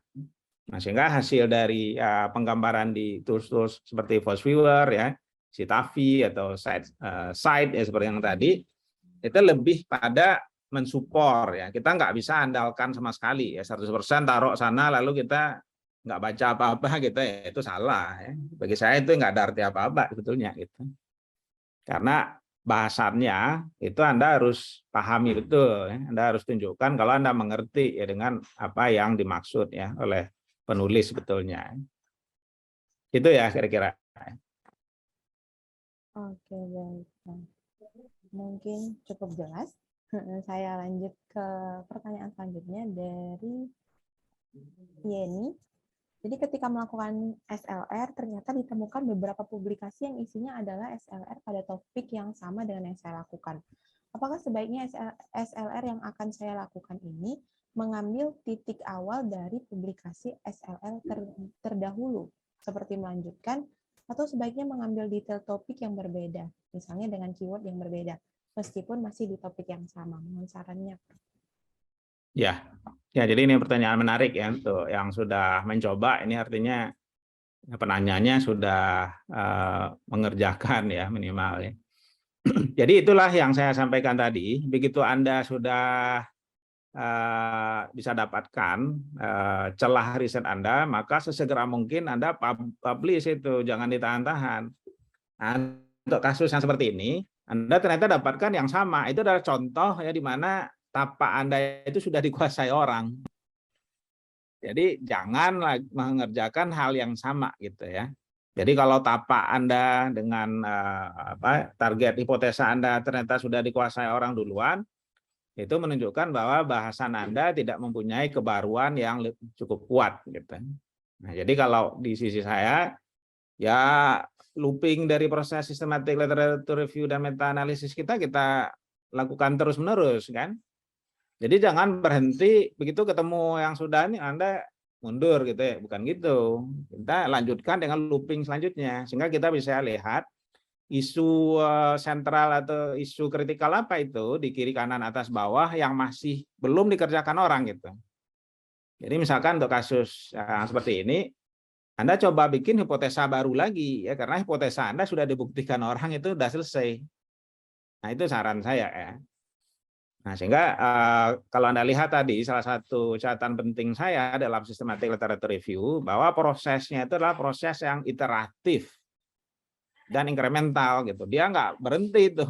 Speaker 3: Nah, sehingga hasil dari penggambaran di tools-tools seperti VOS Viewer ya, Citavi atau Site ya seperti yang tadi, itu lebih pada mensupport ya. Kita nggak bisa andalkan sama sekali ya 100% taruh sana lalu kita nggak baca apa-apa gitu ya, itu salah ya. Bagi saya itu nggak ada arti apa-apa sebetulnya gitu. Karena bahasannya itu Anda harus pahami betul ya. Anda harus tunjukkan kalau Anda mengerti ya dengan apa yang dimaksud ya oleh penulis sebetulnya. Itu ya kira-kira.
Speaker 2: Oke, baik. Mungkin cukup jelas. Saya lanjut ke pertanyaan selanjutnya dari Yeni. Jadi ketika melakukan SLR, ternyata ditemukan beberapa publikasi yang isinya adalah SLR pada topik yang sama dengan yang saya lakukan. Apakah sebaiknya SLR yang akan saya lakukan ini mengambil titik awal dari publikasi SLR terdahulu, seperti melanjutkan, atau sebaiknya mengambil detail topik yang berbeda, misalnya dengan keyword yang berbeda, meskipun masih di topik yang sama? Mohon sarannya.
Speaker 3: Ya, jadi ini pertanyaan menarik ya untuk yang sudah mencoba. Ini artinya penanyanya sudah mengerjakan ya minimal ya. Jadi itulah yang saya sampaikan tadi. Begitu Anda sudah bisa dapatkan celah riset Anda, maka sesegera mungkin Anda publish itu, jangan ditahan-tahan. Nah, untuk kasus yang seperti ini, Anda ternyata dapatkan yang sama. Itu adalah contoh ya di mana tapak Anda itu sudah dikuasai orang. Jadi jangan mengerjakan hal yang sama gitu ya. Jadi kalau tapak Anda dengan target hipotesa Anda ternyata sudah dikuasai orang duluan, itu menunjukkan bahwa bahasan Anda tidak mempunyai kebaruan yang cukup kuat gitu. Nah, jadi kalau di sisi saya ya looping dari proses systematic literature review dan meta analisis kita lakukan terus-menerus kan. Jadi jangan berhenti begitu ketemu yang sudah ini Anda mundur gitu ya, bukan gitu. Kita lanjutkan dengan looping selanjutnya sehingga kita bisa lihat isu sentral atau isu kritikal apa itu di kiri kanan atas bawah yang masih belum dikerjakan orang gitu. Jadi misalkan untuk kasus seperti ini Anda coba bikin hipotesa baru lagi ya, karena hipotesa Anda sudah dibuktikan orang itu sudah selesai. Nah, itu saran saya ya. Nah, sehingga kalau Anda lihat tadi salah satu catatan penting saya dalam systematic literature review bahwa prosesnya itu adalah proses yang iteratif dan incremental gitu. Dia nggak berhenti itu.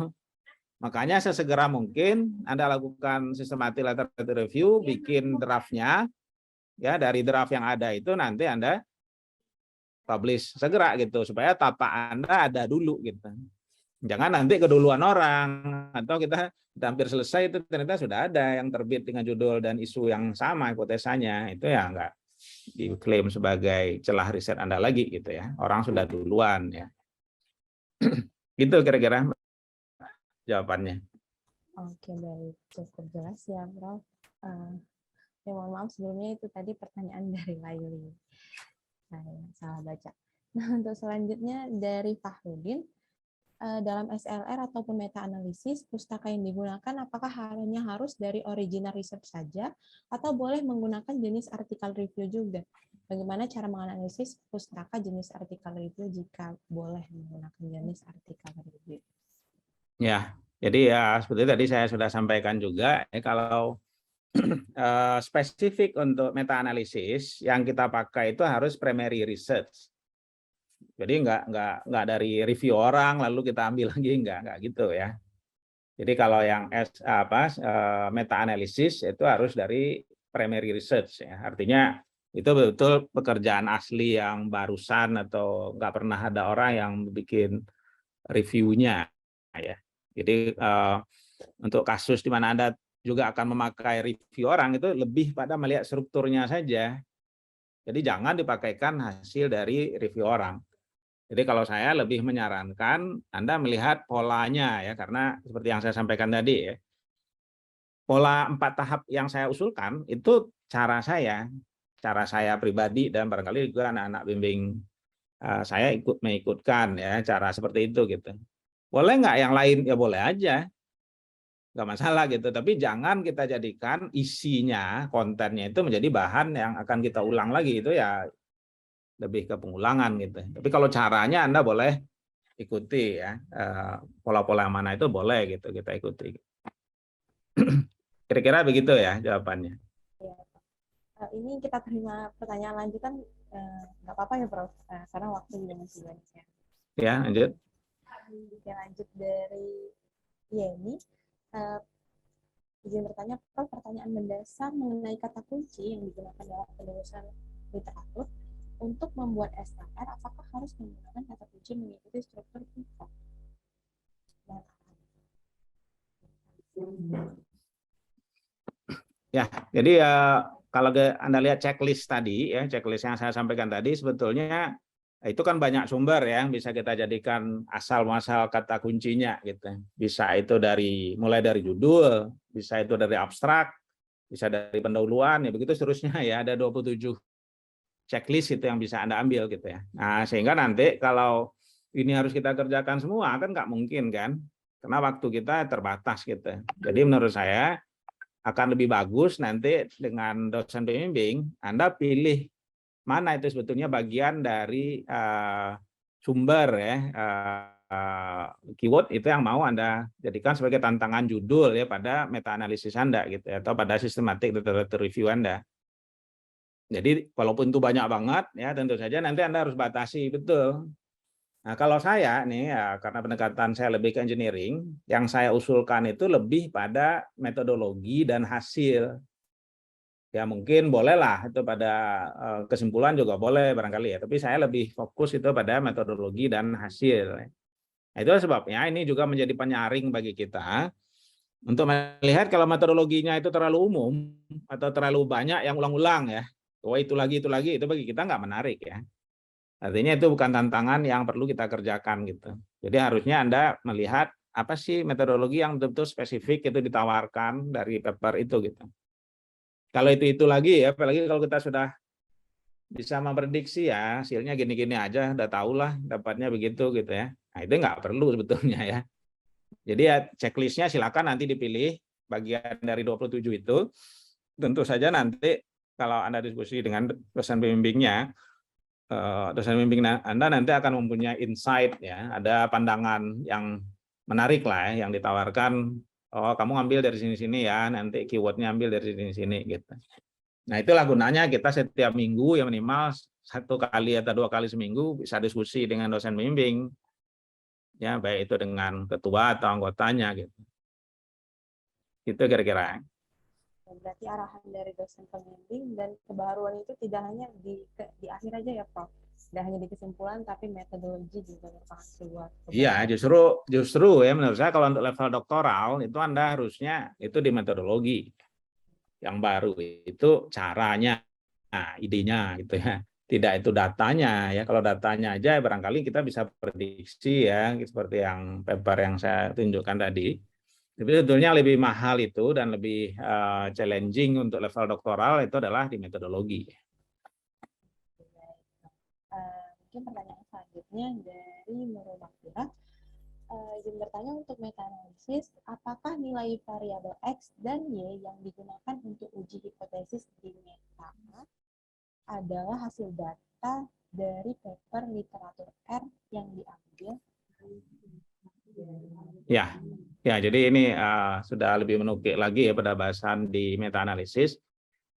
Speaker 3: Makanya sesegera mungkin Anda lakukan systematic literature review, bikin draftnya ya, dari draft yang ada itu nanti Anda publish segera gitu supaya tapak Anda ada dulu gitu. Jangan nanti keduluan orang atau kita hampir selesai itu ternyata sudah ada yang terbit dengan judul dan isu yang sama hipotesanya, itu ya diklaim sebagai celah riset Anda lagi gitu ya. Orang sudah duluan ya. Gitu kira-kira jawabannya.
Speaker 2: Oke, baik. Cukup jelas ya, Prof. Ya, mohon maaf sebelumnya itu tadi pertanyaan dari Laili. Saya salah baca. Nah, untuk selanjutnya dari Fahrudin, dalam SLR ataupun meta-analisis, pustaka yang digunakan apakah hanya harus dari original research saja atau boleh menggunakan jenis artikel review juga? Bagaimana cara menganalisis pustaka jenis artikel review jika boleh menggunakan jenis artikel review?
Speaker 3: Ya, jadi ya seperti tadi saya sudah sampaikan juga, kalau spesifik untuk meta-analisis yang kita pakai itu harus primary research. Jadi nggak dari review orang lalu kita ambil lagi, nggak gitu ya. Jadi kalau yang meta-analisis itu harus dari primary research ya. Artinya itu betul pekerjaan asli yang barusan atau nggak pernah ada orang yang bikin reviewnya ya. Jadi untuk kasus di mana Anda juga akan memakai review orang itu lebih pada melihat strukturnya saja. Jadi jangan dipakaikan hasil dari review orang. Jadi kalau saya lebih menyarankan Anda melihat polanya ya, karena seperti yang saya sampaikan tadi ya, pola 4 tahap yang saya usulkan itu cara saya pribadi dan barangkali juga anak-anak bimbing saya mengikutkan ya cara seperti itu gitu. Boleh nggak yang lain? Ya boleh aja, nggak masalah gitu. Tapi jangan kita jadikan isinya, kontennya itu menjadi bahan yang akan kita ulang lagi, itu ya lebih ke pengulangan gitu. Tapi kalau caranya Anda boleh ikuti ya, pola-pola yang mana itu boleh gitu kita ikuti. Kira-kira begitu ya jawabannya.
Speaker 2: Ya, ini kita terima pertanyaan lanjutan, nggak apa-apa ya Prof, karena waktu juga masih banyak ya.
Speaker 3: Ya, lanjut.
Speaker 2: Oke, lanjut dari Yeni. Izin bertanya, Prof, pertanyaan mendasar mengenai kata kunci yang digunakan dalam penulisan literatur. Untuk membuat SLR, apakah harus menggunakan kata kunci mengikuti struktur kita?
Speaker 3: Ya, jadi kalau Anda lihat checklist tadi, ya checklist yang saya sampaikan tadi, sebetulnya itu kan banyak sumber ya, bisa kita jadikan asal-muasal kata kuncinya gitu. Bisa itu mulai dari judul, bisa itu dari abstrak, bisa dari pendahuluan, ya begitu seterusnya ya, ada 27 checklist itu yang bisa Anda ambil gitu ya. Nah, sehingga nanti kalau ini harus kita kerjakan semua kan nggak mungkin kan, karena waktu kita terbatas gitu. Jadi menurut saya akan lebih bagus nanti dengan dosen pembimbing Anda pilih mana itu sebetulnya bagian dari sumber ya, keyword itu yang mau Anda jadikan sebagai tantangan judul ya pada meta analisis Anda gitu ya, atau pada systematic literature review Anda. Jadi walaupun itu banyak banget ya, tentu saja nanti Anda harus batasi betul. Nah, kalau saya nih ya, karena pendekatan saya lebih ke engineering, yang saya usulkan itu lebih pada metodologi dan hasil. Ya mungkin bolehlah itu pada kesimpulan juga boleh barangkali ya, tapi saya lebih fokus itu pada metodologi dan hasil. Nah, itu sebabnya ini juga menjadi penyaring bagi kita untuk melihat kalau metodologinya itu terlalu umum atau terlalu banyak yang ulang-ulang ya. Oh itu lagi, itu bagi kita nggak menarik ya. Artinya itu bukan tantangan yang perlu kita kerjakan gitu. Jadi harusnya Anda melihat apa sih metodologi yang betul-betul spesifik itu ditawarkan dari paper itu gitu. Kalau itu lagi ya, apalagi kalau kita sudah bisa memprediksi ya hasilnya gini-gini aja, udah tahulah dapatnya begitu gitu ya. Nah itu nggak perlu sebetulnya ya. Jadi ya checklistnya silakan nanti dipilih bagian dari 27 itu. Tentu saja nanti kalau Anda diskusi dengan dosen pembimbingnya, dosen pembimbing Anda nanti akan mempunyai insight ya, ada pandangan yang menarik lah ya, yang ditawarkan. Oh, kamu ambil dari sini-sini ya, nanti keywordnya ambil dari sini-sini gitu. Nah, itulah gunanya kita setiap minggu ya minimal 1 kali atau 2 kali seminggu bisa diskusi dengan dosen pembimbing. Ya, baik itu dengan ketua atau anggotanya gitu. Itu kira-kira.
Speaker 2: Berarti arahan dari dosen pembimbing dan kebaruan itu tidak hanya di akhir aja ya Prof? Tidak hanya di kesimpulan, tapi metodologi juga merupakan sebuah kebaruan.
Speaker 3: Iya, justru ya menurut saya kalau untuk level doktoral itu Anda harusnya itu di metodologi. Yang baru itu caranya idenya gitu ya. Tidak itu datanya ya. Kalau datanya aja barangkali kita bisa prediksi ya, seperti yang paper yang saya tunjukkan tadi. Tapi sebetulnya lebih mahal itu dan lebih challenging untuk level doktoral itu adalah di metodologi.
Speaker 2: Mungkin pertanyaan selanjutnya dari Nurul Makfira. Izin bertanya, untuk meta-analisis, apakah nilai variabel X dan Y yang digunakan untuk uji hipotesis di meta adalah hasil data dari paper literatur R yang diambil?
Speaker 3: Ya, jadi ini sudah lebih menukik lagi ya pada bahasan di meta-analisis.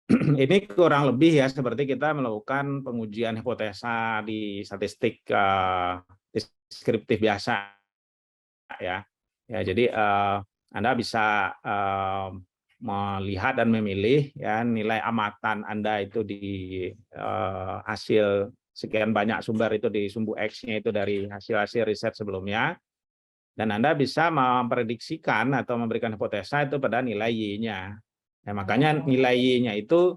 Speaker 3: Ini kurang lebih ya seperti kita melakukan pengujian hipotesa di statistik deskriptif biasa ya. Jadi Anda bisa melihat dan memilih ya nilai amatan Anda itu di hasil sekian banyak sumber itu di sumbu X-nya itu dari hasil-hasil riset sebelumnya. Dan Anda bisa memprediksikan atau memberikan hipotesa itu pada nilai Y-nya. Nah, makanya nilai Y-nya itu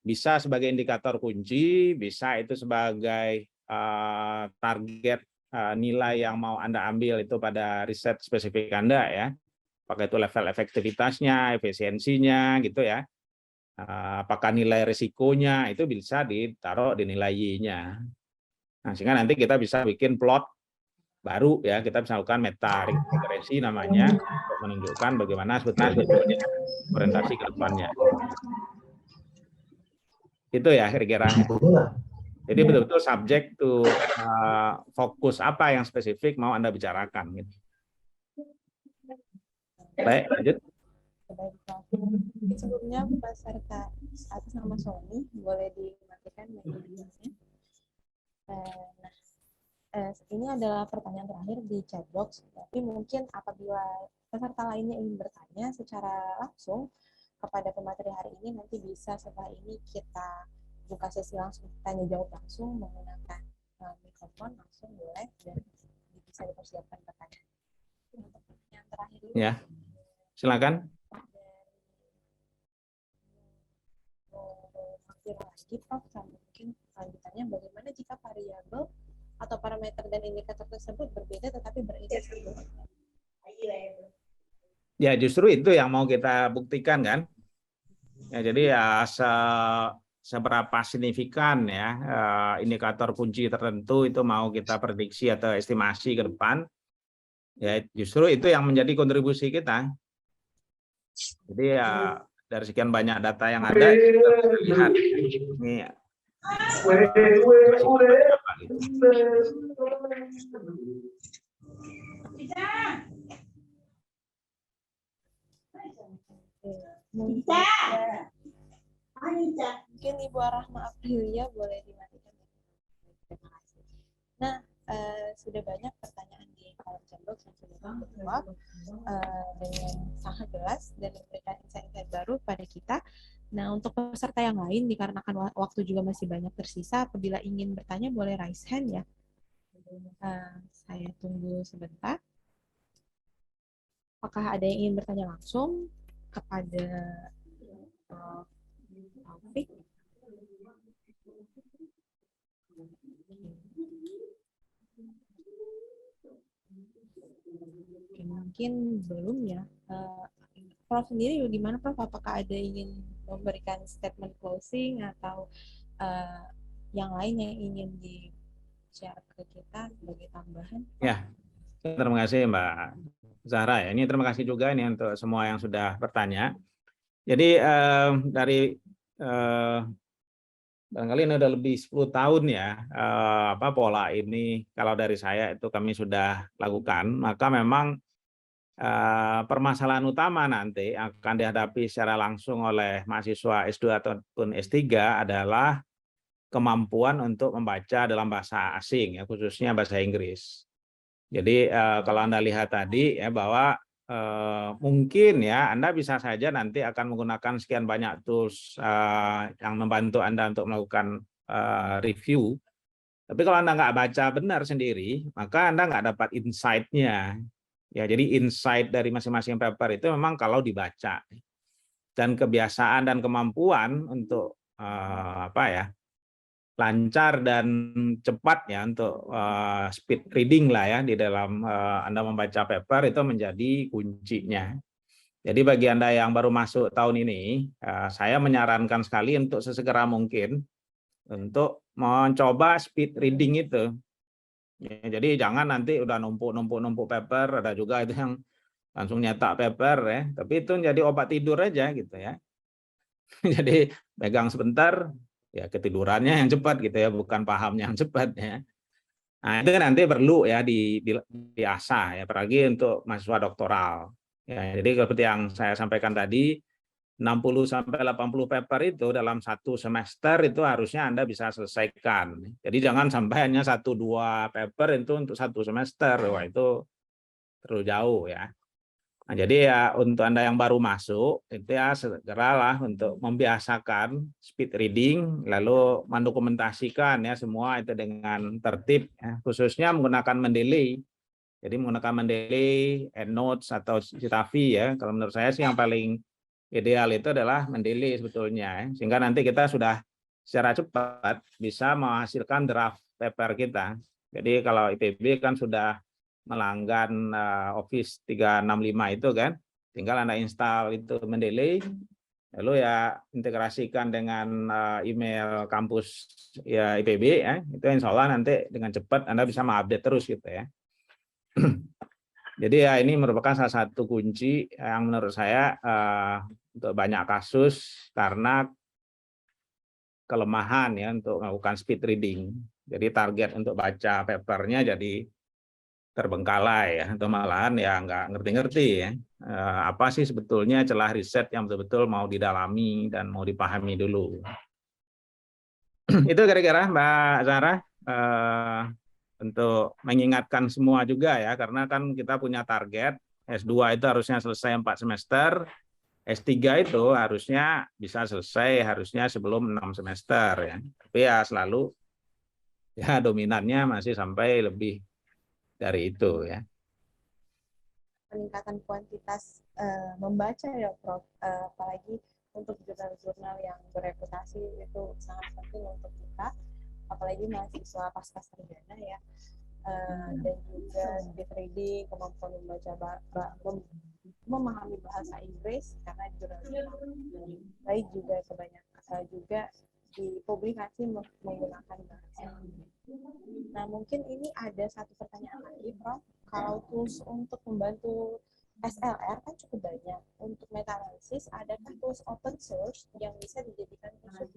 Speaker 3: bisa sebagai indikator kunci, bisa itu sebagai target nilai yang mau Anda ambil itu pada riset spesifik Anda ya. Apakah itu level efektivitasnya, efisiensinya gitu ya. Apakah nilai risikonya itu bisa ditaruh di nilai Y-nya. Nah, sehingga nanti kita bisa bikin plot baru ya, kita bisa lakukan meta regresi namanya untuk menunjukkan bagaimana sebetulnya orientasi ke depannya. Itu ya kira-kira. Jadi betul-betul subject to fokus apa yang spesifik mau Anda bicarakan. Gitu. Baik, lanjut.
Speaker 2: Sebelumnya peserta atas nama Sony boleh dimatikan mikrofonnya. Ini adalah pertanyaan terakhir di chat box, tapi mungkin apabila peserta lainnya ingin bertanya secara langsung kepada pemateri hari ini, nanti bisa setelah ini kita buka sesi langsung tanya jawab langsung menggunakan mikrofon langsung boleh dan bisa dipersiapkan pertanyaan. Untuk pertanyaan terakhir dulu.
Speaker 3: Ya, silakan.
Speaker 2: Lagi, Prof, mungkin lanjutannya bagaimana jika variabel atau parameter dan indikator tersebut berbeda tetapi berinteraksi?
Speaker 3: Ya, justru itu yang mau kita buktikan kan. Ya, jadi ya seberapa signifikan ya indikator kunci tertentu itu mau kita prediksi atau estimasi ke depan. Ya, justru itu yang menjadi kontribusi kita. Jadi ya dari sekian banyak data yang ada kita bisa lihat ini
Speaker 2: Mungkin Ibu Rahma Aprilia boleh dimatikan. Terima kasih. Nah, sudah banyak pertanyaan di kolom chat box yang sudah dijawab dengan sangat jelas dan memberikan insight-insight baru pada kita. Nah, untuk peserta yang lain, dikarenakan waktu juga masih banyak tersisa, apabila ingin bertanya boleh raise hand ya. Saya tunggu sebentar. Apakah ada yang ingin bertanya langsung kepada Taufik? Mungkin belum ya. Prof sendiri gimana, Prof? Apakah ada ingin memberikan statement closing atau yang lain yang ingin di-share ke kita sebagai tambahan?
Speaker 3: Ya, terima kasih Mbak Zahra ya. Ini terima kasih juga ini untuk semua yang sudah bertanya. Jadi dari barangkali ini udah lebih 10 tahun ya pola ini kalau dari saya itu kami sudah lakukan, maka memang permasalahan utama nanti akan dihadapi secara langsung oleh mahasiswa S2 ataupun S3 adalah kemampuan untuk membaca dalam bahasa asing ya, khususnya bahasa Inggris. Jadi kalau Anda lihat tadi ya bahwa mungkin ya Anda bisa saja nanti akan menggunakan sekian banyak tools yang membantu Anda untuk melakukan review. Tapi kalau Anda nggak baca benar sendiri, maka Anda nggak dapat insight-nya. Ya, jadi insight dari masing-masing paper itu memang kalau dibaca. Dan kebiasaan dan kemampuan untuk apa ya, lancar dan cepat ya untuk speed reading lah ya di dalam Anda membaca paper itu menjadi kuncinya. Jadi bagi Anda yang baru masuk tahun ini, saya menyarankan sekali untuk sesegera mungkin untuk mencoba speed reading itu. Ya, jadi jangan nanti udah numpuk paper, ada juga itu yang langsung nyetak paper ya, tapi itu jadi obat tidur aja gitu ya. Jadi pegang sebentar, ya ketidurannya yang cepat gitu ya, bukan pahamnya yang cepat ya. Nah itu nanti perlu ya diasah ya, apalagi untuk mahasiswa doktoral. Ya, jadi seperti yang saya sampaikan tadi, 60-80 paper itu dalam satu semester itu harusnya Anda bisa selesaikan. Jadi jangan sampai hanya 1-2 paper itu untuk satu semester. Wah, itu terlalu jauh ya. Nah, jadi ya untuk Anda yang baru masuk, itu ya segeralah untuk membiasakan speed reading, lalu mendokumentasikan ya semua itu dengan tertib, ya, khususnya menggunakan Mendeley. Jadi menggunakan Mendeley, EndNotes atau Citavi ya. Kalau menurut saya sih yang paling ideal itu adalah Mendeley sebetulnya, ya. Sehingga nanti kita sudah secara cepat bisa menghasilkan draft paper kita. Jadi kalau IPB kan sudah melanggan Office 365 itu kan, tinggal Anda install itu Mendeley, lalu ya integrasikan dengan email kampus ya IPB ya, itu insya Allah nanti dengan cepat Anda bisa mengupdate terus gitu ya. Jadi ya ini merupakan salah satu kunci yang menurut saya untuk banyak kasus karena kelemahan ya untuk melakukan speed reading. Jadi target untuk baca papernya jadi terbengkalai ya, atau malahan ya nggak ngerti-ngerti ya. Apa sih sebetulnya celah riset yang betul-betul mau didalami dan mau dipahami dulu. Itu kira-kira Mbak Zara, untuk mengingatkan semua juga ya, karena kan kita punya target S2 itu harusnya selesai 4 semester, S3 itu harusnya bisa selesai harusnya sebelum 6 semester ya. Tapi ya selalu ya dominannya masih sampai lebih dari itu ya.
Speaker 2: Peningkatan kuantitas membaca ya Prof, apalagi untuk jurnal-jurnal yang bereputasi itu sangat penting untuk kita, apalagi mahasiswa pasca sarjana ya, dan juga speed reading, kemampuan membaca memahami bahasa Inggris karena jurnal baik juga kebanyakan juga dipublikasi menggunakan bahasa Inggris. Nah, mungkin ini ada satu pertanyaan lagi, Prof. Kalau tools untuk membantu SLR kan cukup banyak. Untuk meta-analisis, adakah tools open source yang bisa dijadikan tools?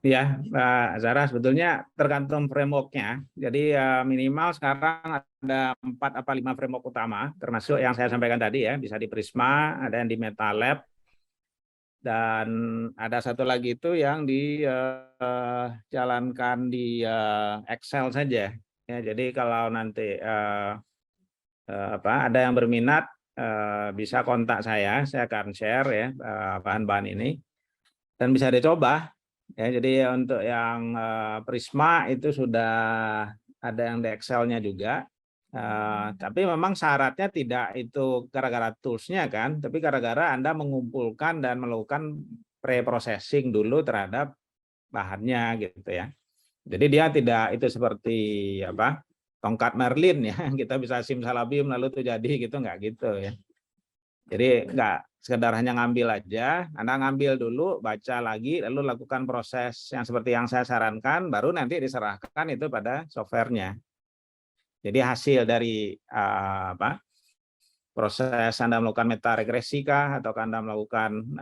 Speaker 3: Ya, Mbak Zara, sebetulnya tergantung framework-nya. Jadi minimal sekarang ada 4 apa 5 framework utama, termasuk yang saya sampaikan tadi ya, bisa di Prisma, ada yang di MetaLab, dan ada satu lagi itu yang dijalankan di Excel saja. Ya, jadi kalau nanti ada yang berminat bisa kontak saya akan share ya bahan-bahan ini dan bisa dicoba. Ya, jadi untuk yang Prisma itu sudah ada yang di Excel-nya juga. Tapi memang syaratnya tidak itu gara-gara tools-nya kan, tapi gara-gara Anda mengumpulkan dan melakukan pre-processing dulu terhadap bahannya gitu ya. Jadi dia tidak itu seperti apa tongkat Merlin ya, kita bisa simsalabim lalu itu jadi gitu, nggak gitu ya. Jadi nggak sekedar hanya ngambil aja, Anda ngambil dulu, baca lagi, lalu lakukan proses yang seperti yang saya sarankan, baru nanti diserahkan itu pada softwarenya. Jadi hasil dari proses Anda melakukan meta regresi kah, atau Anda melakukan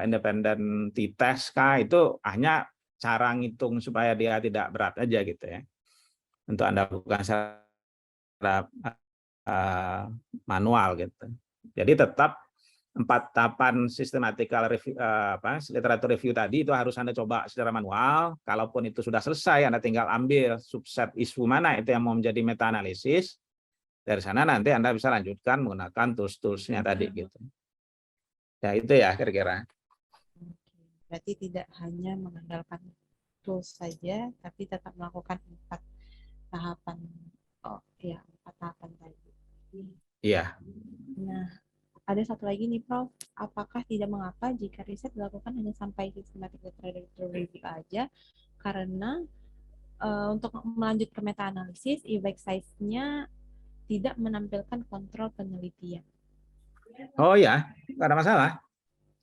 Speaker 3: independent t-test kah, itu hanya cara ngitung supaya dia tidak berat aja gitu ya. Untuk Anda lakukan secara manual gitu. Jadi tetap 4 tahapan sistematikal review, literatur review tadi itu harus Anda coba secara manual. Kalaupun itu sudah selesai, Anda tinggal ambil subset isu mana itu yang mau menjadi meta analisis. Dari sana nanti Anda bisa lanjutkan menggunakan tools-toolsnya tadi gitu. Ya itu ya kira-kira.
Speaker 2: Berarti tidak hanya mengandalkan tools saja, tapi tetap melakukan 4 tahapan. Oh ya, 4 tahapan tadi.
Speaker 3: Iya.
Speaker 2: Nah, ada satu lagi nih Prof, apakah tidak mengapa jika riset dilakukan hanya sampai systematic literature review aja, karena untuk melanjut ke meta analisis, effect size-nya tidak menampilkan kontrol penelitian.
Speaker 3: Oh ya, nggak ada masalah.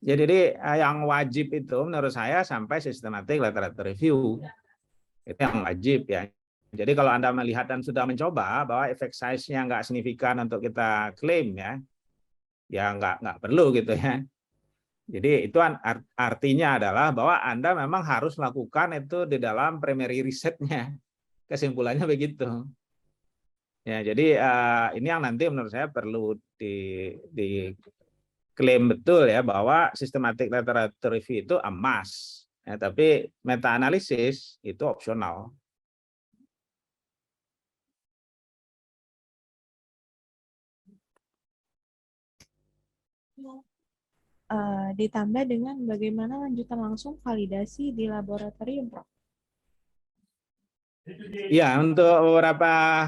Speaker 3: Jadi yang wajib itu menurut saya sampai systematic literature review. Itu yang wajib ya. Jadi kalau Anda melihat dan sudah mencoba bahwa efek size-nya nggak signifikan untuk kita klaim ya nggak perlu gitu ya. Jadi itu artinya adalah bahwa Anda memang harus lakukan itu di dalam primary risetnya. Kesimpulannya begitu. Ya, jadi ini yang nanti menurut saya perlu diklaim betul ya bahwa systematic literature review itu a must. Ya, tapi meta analisis itu opsional.
Speaker 2: Ditambah dengan bagaimana lanjutan langsung validasi di laboratorium, Prof.
Speaker 3: Ya, untuk beberapa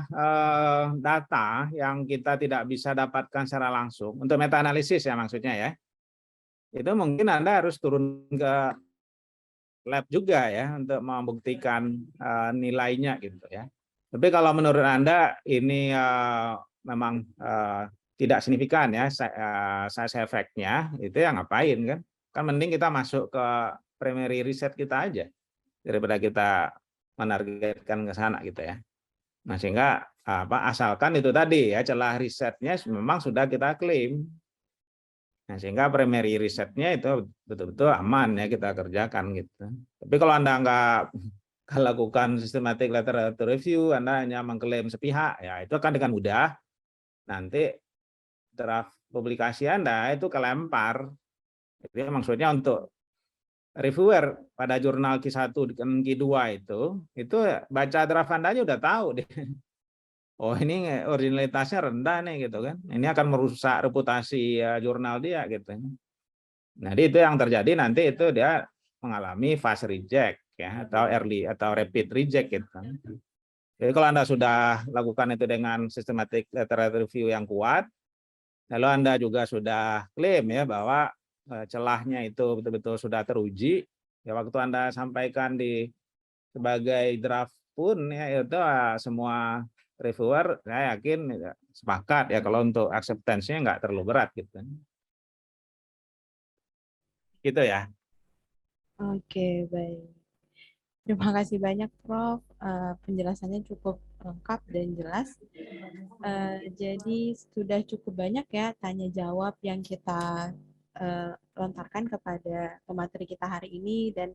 Speaker 3: data yang kita tidak bisa dapatkan secara langsung, untuk meta analisis ya maksudnya ya, itu mungkin Anda harus turun ke lab juga ya untuk membuktikan nilainya gitu ya. Tapi kalau menurut Anda ini memang tidak signifikan ya size effect-nya, itu yang ngapain kan? Kan mending kita masuk ke primary research kita aja daripada kita menargetkan ke sana gitu ya. Nah, sehingga asalkan itu tadi ya celah risetnya memang sudah kita klaim. Nah, sehingga primary risetnya itu betul-betul aman ya kita kerjakan gitu. Tapi kalau Anda nggak lakukan systematic literature review, Anda hanya mengklaim sepihak, ya itu akan dengan mudah nanti draft publikasi Anda itu kelempar. Jadi maksudnya untuk reviewer pada jurnal Q1 dan Q2 itu baca draft Anda aja udah tahu deh. Oh ini originalitasnya rendah nih gitu kan. Ini akan merusak reputasi jurnal dia gitu. Nah, itu yang terjadi nanti itu dia mengalami fast reject ya atau early atau rapid reject gitu. Jadi kalau Anda sudah lakukan itu dengan systematic literature review yang kuat, lalu Anda juga sudah klaim ya bahwa celahnya itu betul-betul sudah teruji, ya waktu Anda sampaikan di sebagai draft pun ya itu semua reviewer saya yakin ya, sepakat ya kalau untuk acceptance-nya nggak terlalu berat gitu. Gitu ya.
Speaker 2: Oke, baik. Terima kasih banyak, Prof. Penjelasannya cukup lengkap dan jelas. Jadi sudah cukup banyak ya tanya jawab yang kita lontarkan kepada pemateri kita hari ini, dan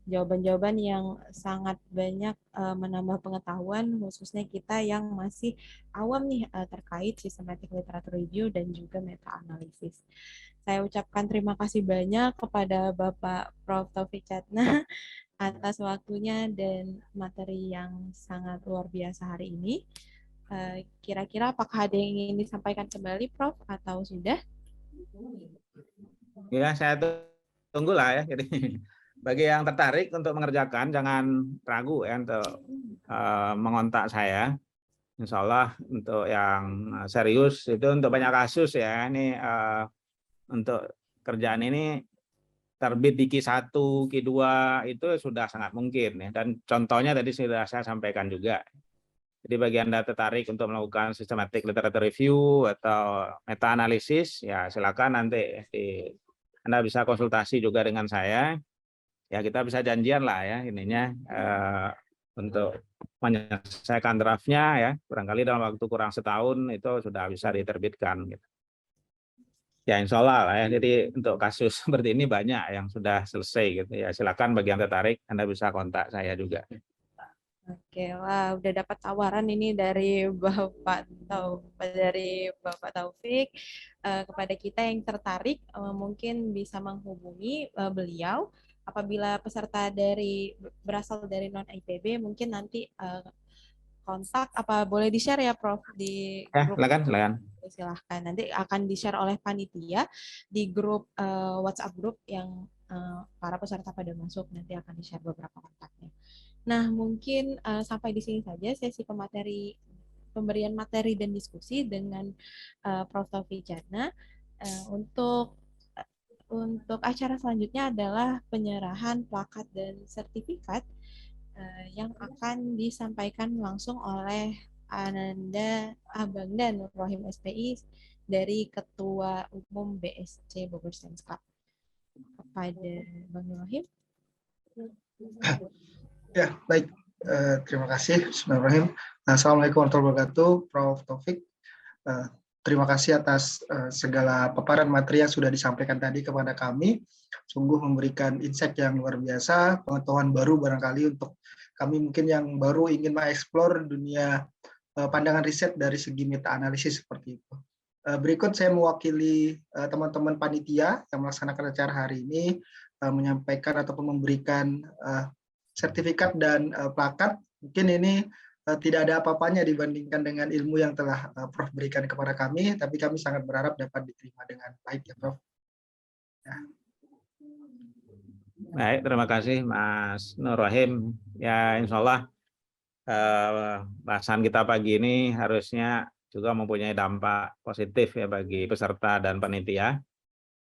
Speaker 2: jawaban-jawaban yang sangat banyak menambah pengetahuan khususnya kita yang masih awam nih terkait systematic literature review dan juga meta analisis. Saya ucapkan terima kasih banyak kepada Bapak Prof. Taufik Chatna atas waktunya dan materi yang sangat luar biasa hari ini. Kira-kira apakah ada yang ingin disampaikan kembali, Prof, atau sudah?
Speaker 3: Ya, saya tunggu lah ya. Jadi bagi yang tertarik untuk mengerjakan, jangan ragu ya untuk mengontak saya. Insya Allah untuk yang serius itu untuk banyak kasus ya. Ini untuk kerjaan ini terbit di Q1, Q2 itu sudah sangat mungkin ya. Dan contohnya tadi sudah saya sampaikan juga. Jadi bagi Anda tertarik untuk melakukan systematic literature review atau meta analisis, ya silakan nanti Anda bisa konsultasi juga dengan saya. Ya kita bisa janjian lah ya ininya untuk menyelesaikan draftnya ya. Barangkali dalam waktu kurang setahun itu sudah bisa diterbitkan. Gitu. Ya insya Allah lah ya. Jadi untuk kasus seperti ini banyak yang sudah selesai gitu ya. Silakan bagi yang tertarik Anda bisa kontak saya juga.
Speaker 2: Oke, wah udah dapat tawaran ini dari Bapak Taufik. Kepada kita yang tertarik mungkin bisa menghubungi beliau. Apabila peserta berasal dari non IPB, mungkin nanti kontak apa boleh di-share ya Prof di
Speaker 3: Ya,
Speaker 2: grup.
Speaker 3: silakan.
Speaker 2: Silahkan, nanti akan di-share oleh panitia di grup WhatsApp grup yang para peserta pada masuk, nanti akan di-share beberapa kontaknya. Nah, mungkin sampai di sini saja sesi pemberian materi dan diskusi dengan Prof. Taufik Chatna. Untuk acara selanjutnya adalah penyerahan plakat dan sertifikat yang akan disampaikan langsung oleh Ananda Abang dan Nur Rohim SPI dari Ketua Umum BSC Bogor Science Club. Kepada Bang Nur Rohim.
Speaker 4: Ya, baik. Terima kasih. Bismillahirrahmanirrahim. Assalamualaikum warahmatullahi wabarakatuh, Prof. Taufik. Terima kasih atas segala paparan materi yang sudah disampaikan tadi kepada kami. Sungguh memberikan insight yang luar biasa, pengetahuan baru barangkali untuk kami mungkin yang baru ingin mengeksplor dunia pandangan riset dari segi meta analisis seperti itu. Berikut saya mewakili teman-teman panitia yang melaksanakan acara hari ini menyampaikan ataupun memberikan sertifikat dan plakat. Mungkin ini tidak ada apa-apanya dibandingkan dengan ilmu yang telah Prof berikan kepada kami, tapi kami sangat berharap dapat diterima dengan baik ya Prof. Ya.
Speaker 3: Baik, terima kasih Mas Nur Rohim. Ya, insya Allah bahasan kita pagi ini harusnya juga mempunyai dampak positif ya bagi peserta dan panitia.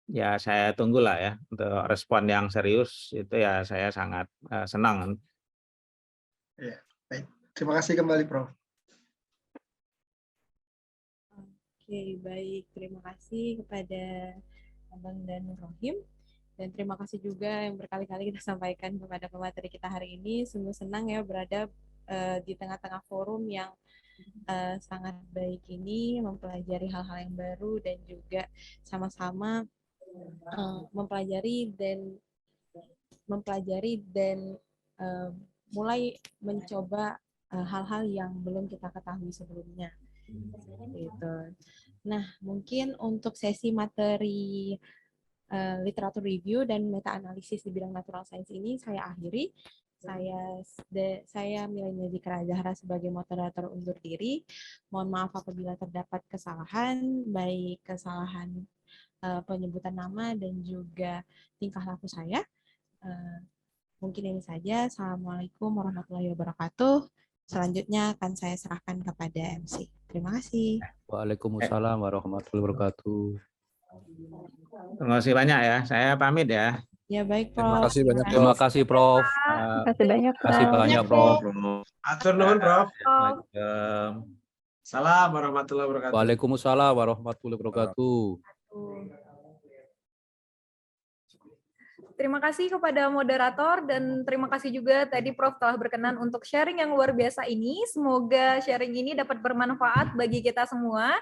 Speaker 3: Ya, saya tunggulah ya untuk respon yang serius itu ya saya sangat senang.
Speaker 4: Ya, baik. Terima kasih kembali, Prof.
Speaker 2: Oke, baik. Terima kasih kepada Abang dan Nur Rohim. Dan terima kasih juga yang berkali-kali kita sampaikan kepada pemateri kita hari ini. Sungguh senang ya berada di tengah-tengah forum yang sangat baik ini, mempelajari hal-hal yang baru dan juga sama-sama mempelajari dan mulai mencoba hal-hal yang belum kita ketahui sebelumnya. Gitu. Nah, mungkin untuk sesi materi literatur review dan meta analisis di bidang natural science ini saya akhiri. Saya Milenia Zikra Azahra sebagai moderator undur diri. Mohon maaf apabila terdapat kesalahan, baik kesalahan penyebutan nama dan juga tingkah laku saya. Mungkin ini saja. Assalamualaikum warahmatullahi wabarakatuh. Selanjutnya akan saya serahkan kepada MC. Terima kasih.
Speaker 5: Waalaikumsalam warahmatullahi wabarakatuh.
Speaker 3: Terima kasih banyak ya. Saya pamit ya.
Speaker 2: Ya baik, Prof.
Speaker 5: Terima kasih banyak.
Speaker 2: Terima
Speaker 5: Terima kasih, Prof.
Speaker 1: Terima kasih banyak,
Speaker 5: Terima kasih banyak, Prof.
Speaker 4: Atur nuhun, Prof.
Speaker 6: Salam warahmatullahi wabarakatuh.
Speaker 5: Waalaikumsalam warahmatullahi wabarakatuh.
Speaker 1: Terima kasih kepada moderator dan terima kasih juga tadi Prof telah berkenan untuk sharing yang luar biasa ini. Semoga sharing ini dapat bermanfaat bagi kita semua.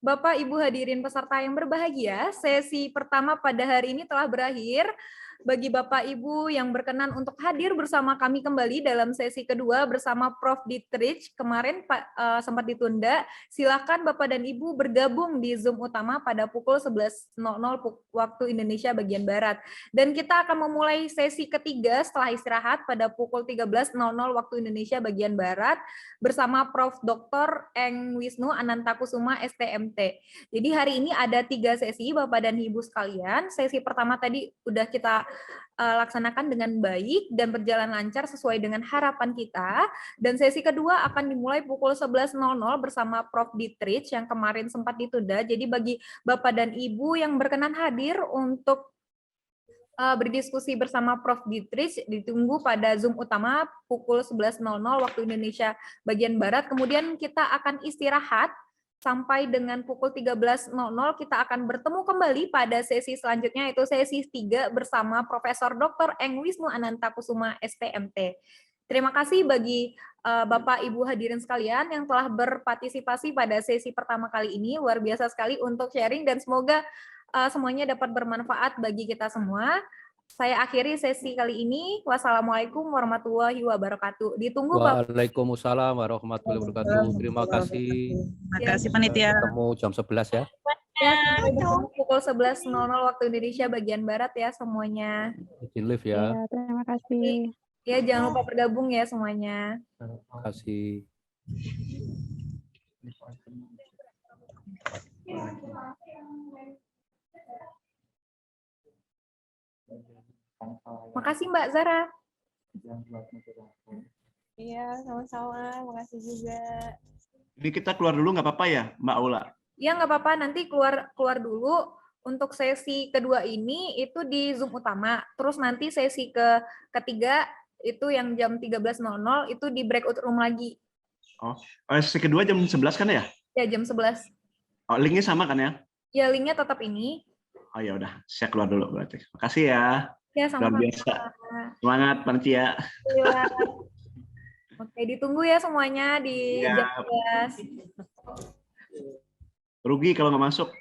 Speaker 1: Bapak, Ibu hadirin peserta yang berbahagia, sesi pertama pada hari ini telah berakhir. Bagi Bapak Ibu yang berkenan untuk hadir bersama kami kembali dalam sesi kedua bersama Prof. Dietrich, kemarin sempat ditunda, silakan Bapak dan Ibu bergabung di Zoom utama pada pukul 11.00 waktu Indonesia bagian Barat. Dan kita akan memulai sesi ketiga setelah istirahat pada pukul 13.00 waktu Indonesia bagian Barat bersama Prof. Dr. Eng Wisnu Anantakusuma STMT. Jadi hari ini ada 3 sesi Bapak dan Ibu sekalian. Sesi pertama tadi udah kita laksanakan dengan baik dan berjalan lancar sesuai dengan harapan kita. Dan sesi kedua akan dimulai pukul 11.00 bersama Prof. Dietrich yang kemarin sempat ditunda. Jadi bagi Bapak dan Ibu yang berkenan hadir untuk berdiskusi bersama Prof. Dietrich ditunggu pada Zoom utama pukul 11.00 waktu Indonesia bagian Barat. Kemudian kita akan istirahat sampai dengan pukul 13.00 kita akan bertemu kembali pada sesi selanjutnya, yaitu sesi 3 bersama Profesor Dr. Eng Wisnu Anantakusuma STMT. Terima kasih bagi Bapak Ibu hadirin sekalian yang telah berpartisipasi pada sesi pertama kali ini. Luar biasa sekali untuk sharing dan semoga semuanya dapat bermanfaat bagi kita semua. Saya akhiri sesi kali ini. Wassalamualaikum warahmatullahi wabarakatuh. Ditunggu Bapak.
Speaker 5: Waalaikumsalam warahmatullahi wabarakatuh. Terima kasih.
Speaker 7: Terima kasih panitia.
Speaker 5: Ketemu jam 11 ya.
Speaker 1: Ya, sampai bertemu pukul 11.00 waktu Indonesia bagian Barat ya semuanya.
Speaker 5: Izin live ya.
Speaker 8: Terima kasih.
Speaker 1: Ya, jangan lupa bergabung ya semuanya.
Speaker 5: Terima kasih.
Speaker 1: Makasih Mbak Zara.
Speaker 2: Iya, sama-sama. Makasih juga.
Speaker 6: Ini kita keluar dulu nggak apa-apa ya, Mbak Aula?
Speaker 1: Ya nggak apa-apa, nanti keluar dulu. Untuk sesi kedua ini itu di Zoom utama. Terus nanti sesi ketiga itu yang jam 13.00 itu di breakout room lagi.
Speaker 6: Oh, sesi kedua jam 11 kan ya?
Speaker 1: Ya, jam 11.
Speaker 6: Oh, linknya sama kan ya?
Speaker 1: Ya, linknya tetap ini.
Speaker 6: Oh ya udah, saya keluar dulu berarti. Makasih ya.
Speaker 1: Ya,
Speaker 6: Luar
Speaker 1: sama-sama.
Speaker 6: biasa. Semangat panitia.
Speaker 1: Iya. Oke, ditunggu ya semuanya di
Speaker 6: Ya.
Speaker 1: jam 11.
Speaker 6: Rugi kalau nggak masuk.